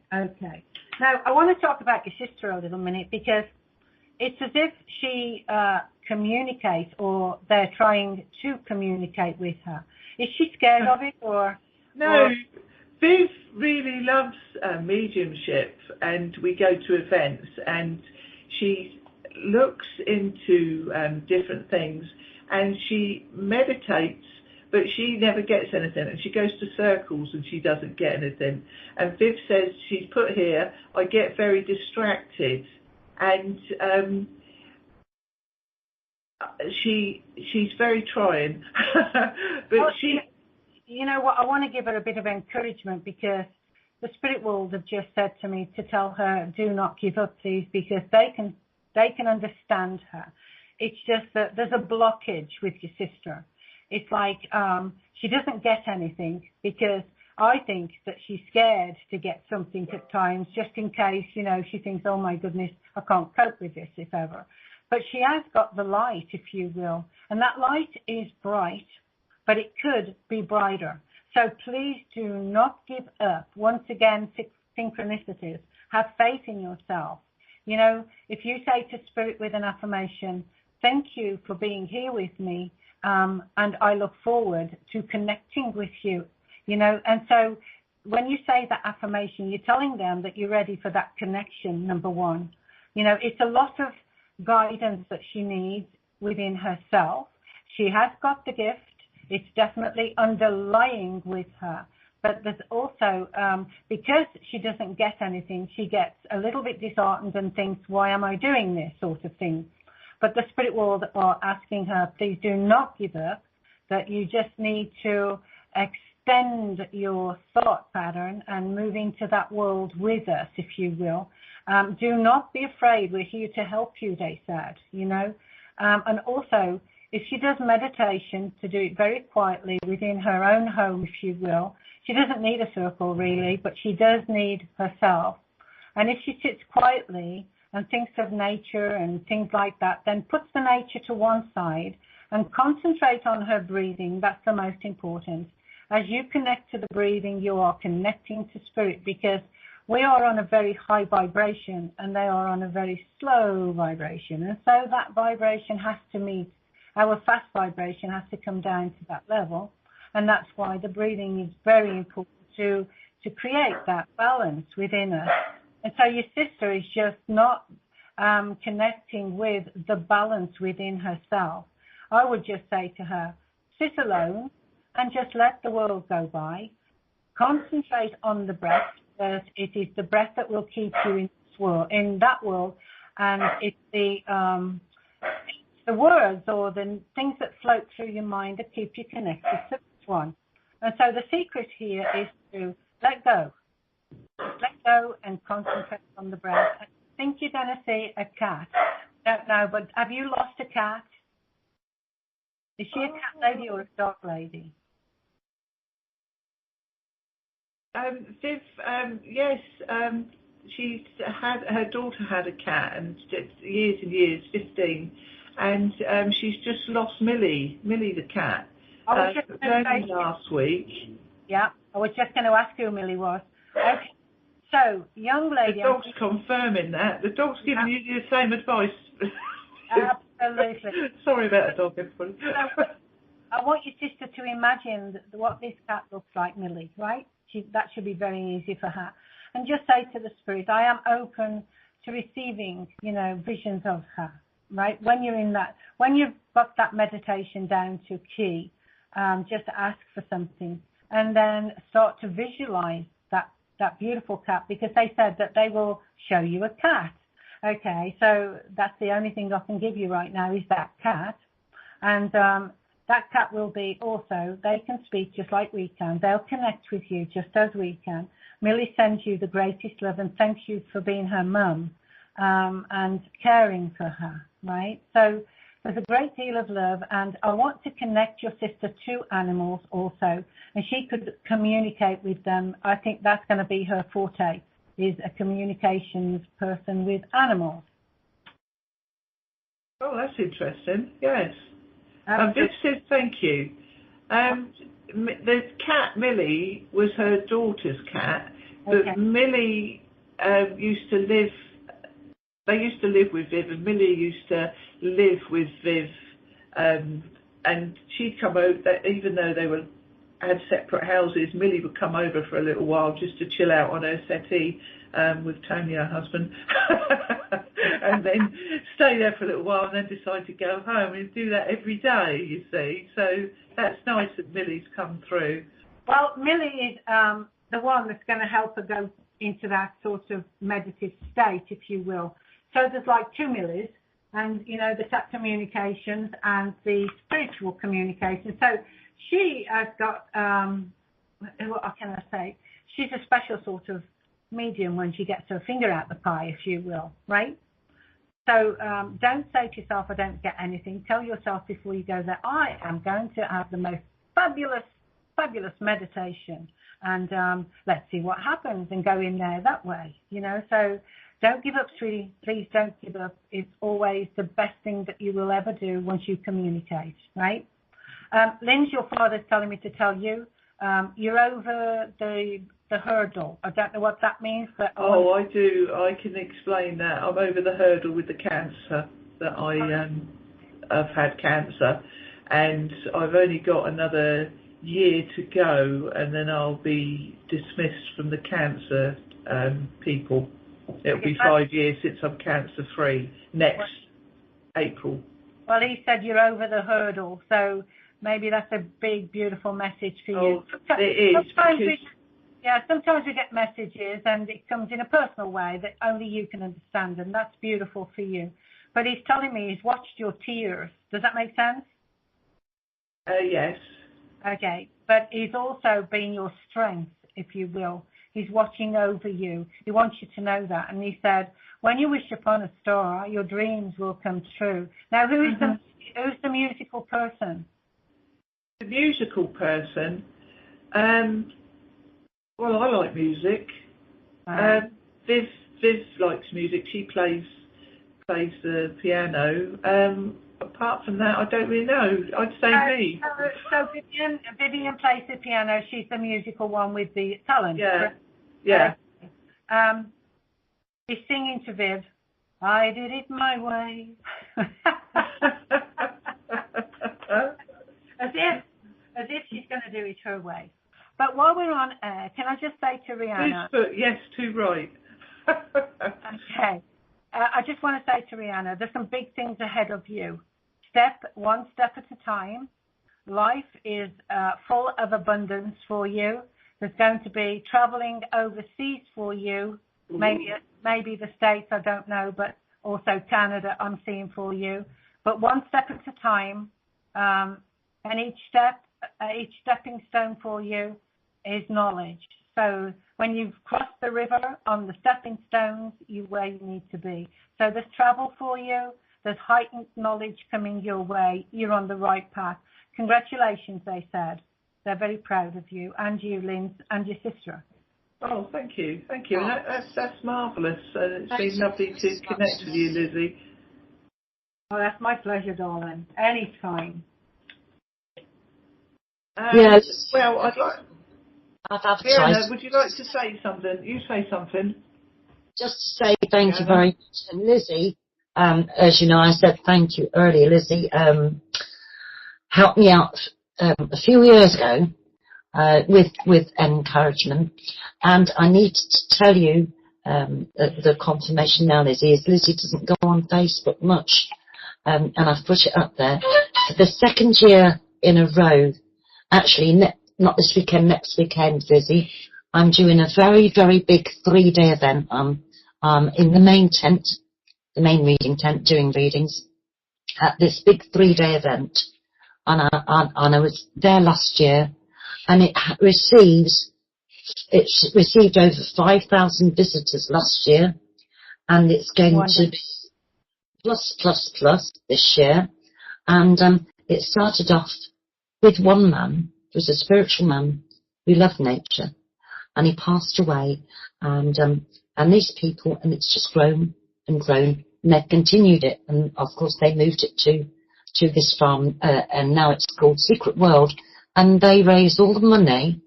Now, I want to talk about your sister a little minute, because it's as if she communicates, or they're trying to communicate with her. Is she scared of it, or? No, Viv really loves mediumship, and we go to events, and she looks into different things, and she meditates, but she never gets anything, and she goes to circles and she doesn't get anything. And Viv says, she's put here, I get very distracted, and she's very trying. But you know what, I want to give her a bit of encouragement, because the spirit world have just said to me to tell her, do not give up, please, because they can understand her. It's just that there's a blockage with your sister. It's like she doesn't get anything, because I think that she's scared to get something at times, just in case, you know, she thinks, oh my goodness, I can't cope with this, if ever. But she has got the light, if you will, and that light is bright, but it could be brighter. So please do not give up. Once again, synchronicities. Have faith in yourself. You know, if you say to Spirit with an affirmation, thank you for being here with me, and I look forward to connecting with you, you know. And so when you say that affirmation, you're telling them that you're ready for that connection, number one. You know, it's a lot of guidance that she needs within herself. She has got the gift. It's definitely underlying with her. But there's also, because she doesn't get anything, she gets a little bit disheartened and thinks, why am I doing this sort of thing? But the spirit world are asking her, please do not give up, that you just need to extend your thought pattern and move into that world with us, if you will. Do not be afraid. We're here to help you, they said, you know. And also, if she does meditation, to do it very quietly within her own home, if you will. She doesn't need a circle, really, but she does need herself. And if she sits quietly and thinks of nature and things like that, then puts the nature to one side and concentrate on her breathing. That's the most important. As you connect to the breathing, you are connecting to spirit, because we are on a very high vibration and they are on a very slow vibration. And so that vibration has to meet. Our fast vibration has to come down to that level. And that's why the breathing is very important to create that balance within us. And so your sister is just not connecting with the balance within herself. I would just say to her, sit alone and just let the world go by. Concentrate on the breath, because it is the breath that will keep you in this world, in that world, and it's the words or the things that float through your mind that keep you connected to this one. And so the secret here is to let go. Let go and concentrate on the breath. I think you're going to see a cat. I don't know, but have you lost a cat? Is she a cat lady or a dog lady? Viv, yes, she's had, her daughter had a cat, and years and years, 15, and she's just lost Millie the cat. Only last week. Yeah, I was just going to ask who Millie was. Okay, so young lady. The dog's confirming that. The dog's giving you the same advice. Absolutely. Sorry about the dog, everybody. So, I want your sister to imagine what this cat looks like, Millie, right? That should be very easy for her. And just say to the spirit, I am open to receiving, you know, visions of her, right? When you're in that, when you've got that meditation down to key, just ask for something and then start to visualize that beautiful cat, because they said that they will show you a cat. Okay, so that's the only thing I can give you right now is that cat. And that cat will be also, they can speak just like we can. They'll connect with you just as we can. Millie sends you the greatest love and thanks you for being her mum and caring for her, right? So there's a great deal of love, and I want to connect your sister to animals also, and she could communicate with them. I think that's going to be her forte, is a communications person with animals. Oh, that's interesting. Yes. Viv says thank you. The cat, Millie, was her daughter's cat, but okay. Millie used to live, they used to live with Viv, and Millie used to live with Viv, and she'd come over, even though they were had separate houses, Millie would come over for a little while just to chill out on her settee with Tony, her husband, and then stay there for a little while and then decide to go home, and do that every day, you see. So that's nice that Millie's come through. Well, Millie is the one that's going to help her go into that sort of meditative state, if you will. So there's like two Millies, and, you know, the tap communications and the spiritual communication. So she has got, what can I say? She's a special sort of medium when she gets her finger out the pie, if you will, right? So don't say to yourself, I don't get anything. Tell yourself before you go there, I am going to have the most fabulous meditation, and let's see what happens, and go in there that way, you know. So don't give up, sweetie. Please don't give up. It's always the best thing that you will ever do once you communicate, right? Linz, your father's telling me to tell you, you're over the hurdle. I don't know what that means, but... Oh, I do. I can explain that. I'm over the hurdle with the cancer, that I've had cancer, and I've only got another year to go, and then I'll be dismissed from the cancer people. It'll be 5 years since I'm cancer-free next April. Well, he said you're over the hurdle, so maybe that's a big, beautiful message for you. It is. Sometimes we get messages and it comes in a personal way that only you can understand, and that's beautiful for you. But he's telling me he's watched your tears. Does that make sense? Yes. Okay, but he's also been your strength, if you will. He's watching over you. He wants you to know that. And he said, when you wish upon a star, your dreams will come true. Now, who's the musical person? The musical person? Well, I like music. Viv likes music. She plays the piano. Apart from that, I don't really know. I'd say me. So Vivian plays the piano. She's the musical one with the talent. Yeah. Yeah. He's singing to Viv, I did it my way. as if she's going to do it her way. But while we're on air, can I just say to Riana... Yes, too right. Okay. I just want to say to Riana, there's some big things ahead of you. One step at a time. Life is full of abundance for you. There's going to be traveling overseas for you. Maybe the States, I don't know, but also Canada I'm seeing for you. But one step at a time, and each stepping stone for you is knowledge. So when you've crossed the river on the stepping stones, you're where you need to be. So there's travel for you. There's heightened knowledge coming your way. You're on the right path. Congratulations, they said. They're very proud of you, and you, Linz, and your sister. Oh, thank you. Thank you. That's marvellous. It's been lovely to connect with you, Lizzie. Oh, that's my pleasure, darling. Anytime. Yes. Well, I'd like... Fiona, would you like to say something? You say something. Just to say thank you very much. And Lizzie, as you know, I said thank you earlier. Lizzie helped me out a few years ago with encouragement. And I need to tell you the confirmation now, Lizzie, is Lizzie doesn't go on Facebook much. And I've put it up there. For the second year in a row, actually, not this weekend, next weekend, Lizzie, I'm doing a very, very big 3-day event. In the main tent, the main reading tent, doing readings at this big 3-day event. And I was there last year, and it received over 5,000 visitors last year, and it's going to be plus this year. And it started off with one man. He was a spiritual man who loved nature, and he passed away. And these people, and it's just grown and grown, and they've continued it. And of course, they moved it to this farm, and now it's called Secret World. And they raise all the money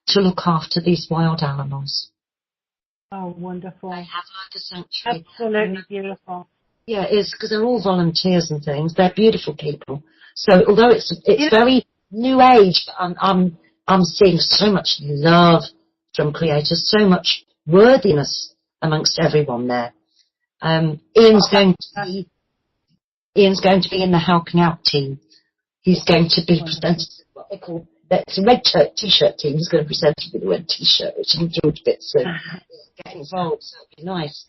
to look after these wild animals. Oh, wonderful! They have like a sanctuary. Absolutely beautiful. Yeah, it's because they're all volunteers and things. They're beautiful people. So although it's very new age, I'm I'm seeing so much love from creators, so much worthiness amongst everyone there. Ian's going to be in the helping out team. He's going to be presented what they call, it's a red t-shirt team. He's going to be presented with a red t-shirt, which I'm thrilled a bit soon. Get involved, so it'll be nice.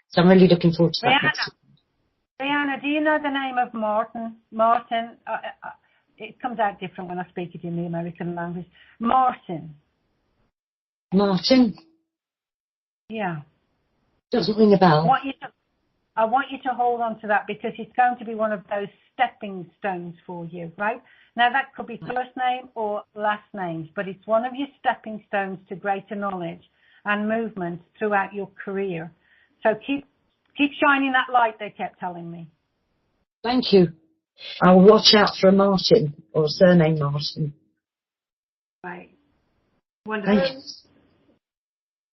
So I'm really looking forward to that. Riana, do you know the name of Martin? Martin, it comes out different when I speak it in the American language. Martin. Martin? Yeah. Doesn't ring a bell. I want you to hold on to that because it's going to be one of those stepping stones for you, right? Now, that could be first name or last names, but it's one of your stepping stones to greater knowledge and movement throughout your career. So keep shining that light, they kept telling me. Thank you. I'll watch out for a Martin or a surname Martin. Right. Wonderful. Thank you.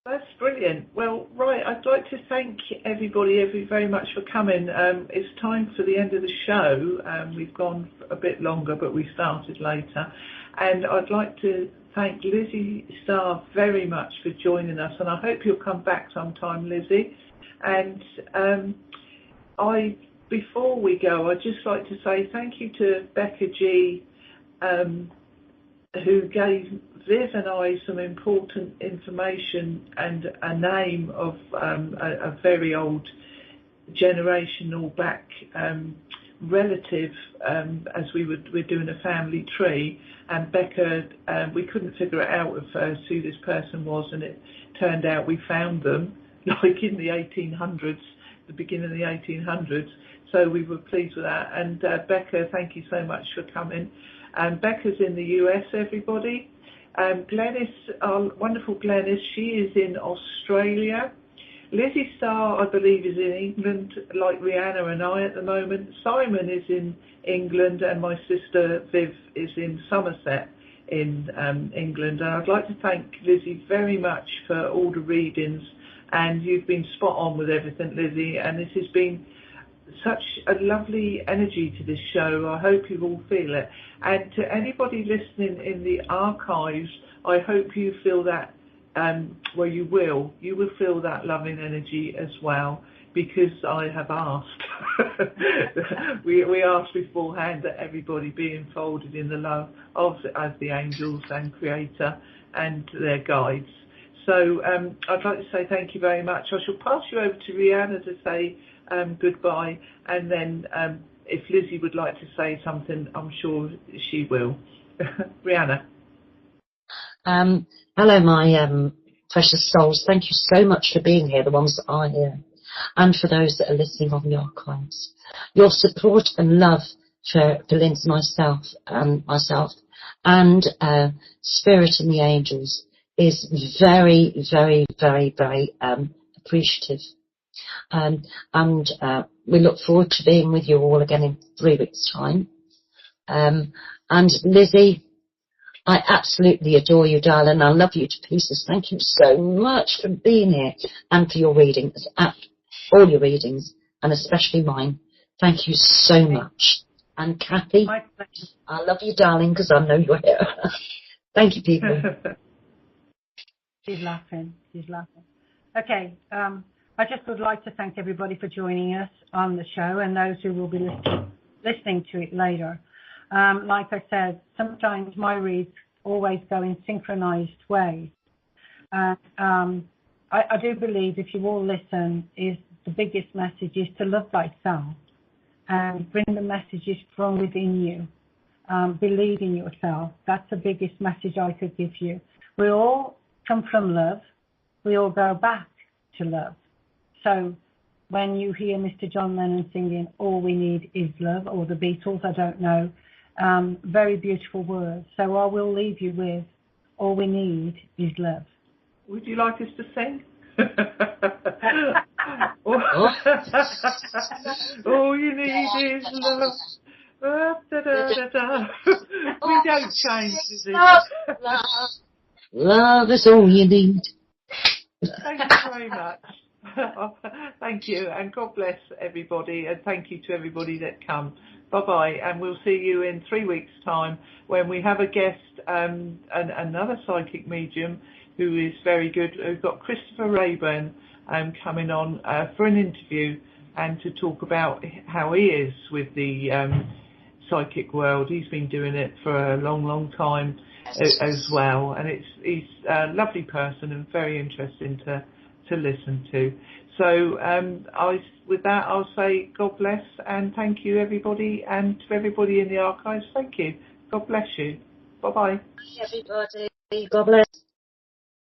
That's brilliant. Well, right, I'd like to thank everybody very much for coming. It's time for the end of the show. We've gone a bit longer, but we started later. And I'd like to thank Lizzy Star very much for joining us. And I hope you'll come back sometime, Lizzy. And before we go, I'd just like to say thank you to Becca G, who gave Viv and I some important information and a name of a very old generational back relative as we're doing a family tree. And Becca, we couldn't figure it out at first who this person was, and it turned out we found them like in the 1800s, the beginning of the 1800s. So we were pleased with that. And Becca, thank you so much for coming. Becca's in the US, everybody. Glenys, our wonderful Glenys, she is in Australia. Lizzy Star, I believe, is in England, like Riana and I at the moment. Simon is in England, and my sister Viv is in Somerset in England. And I'd like to thank Lizzy very much for all the readings, and you've been spot on with everything, Lizzy, and this has been such a lovely energy to this show. I hope you all feel it. And to anybody listening in the archives, I hope you feel that, you will feel that loving energy as well, because I have asked. we asked beforehand that everybody be enfolded in the love as the angels and Creator and their guides. So I'd like to say thank you very much. I shall pass you over to Riana to say goodbye, and then if Lizzy would like to say something, I'm sure she will. Riana. Hello, my precious souls. Thank you so much for being here, the ones that are here, and for those that are listening on the archives. Your support and love for Lins and myself and Spirit and the Angels is very, very, very, very appreciative. And we look forward to being with you all again in 3 weeks' time. And Lizzy, I absolutely adore you, darling. I love you to pieces. Thank you so much for being here and for your readings, all your readings, and especially mine. Thank you so much. And Cathy, I love you, darling, because I know you're here. Thank you, people. She's laughing. Okay. I just would like to thank everybody for joining us on the show, and those who will be listening to it later. Like I said, sometimes my reads always go in synchronized ways. I do believe if you all listen, is the biggest message is to love thyself and bring the messages from within you. Believe in yourself. That's the biggest message I could give you. We all come from love. We all go back to love. So when you hear Mr. John Lennon singing, "All we need is love," or the Beatles, I don't know, very beautiful words. So I will leave you with, all we need is love. Would you like us to sing? All you need is love. Da, da, da, da. We don't change, is it? Love is all you need. Thank you very much. Thank you, and God bless everybody, and thank you to everybody that come. Bye-bye. And we'll see you in 3 weeks' time when we have a guest, another psychic medium who is very good. We've got Christopher Rayburn coming on for an interview and to talk about how he is with the psychic world. He's been doing it for a long, long time as well. And he's a lovely person and very interesting to listen to. So with that, I'll say God bless and thank you, everybody, and to everybody in the archives, thank you. God bless you. Bye-bye. Everybody, God bless.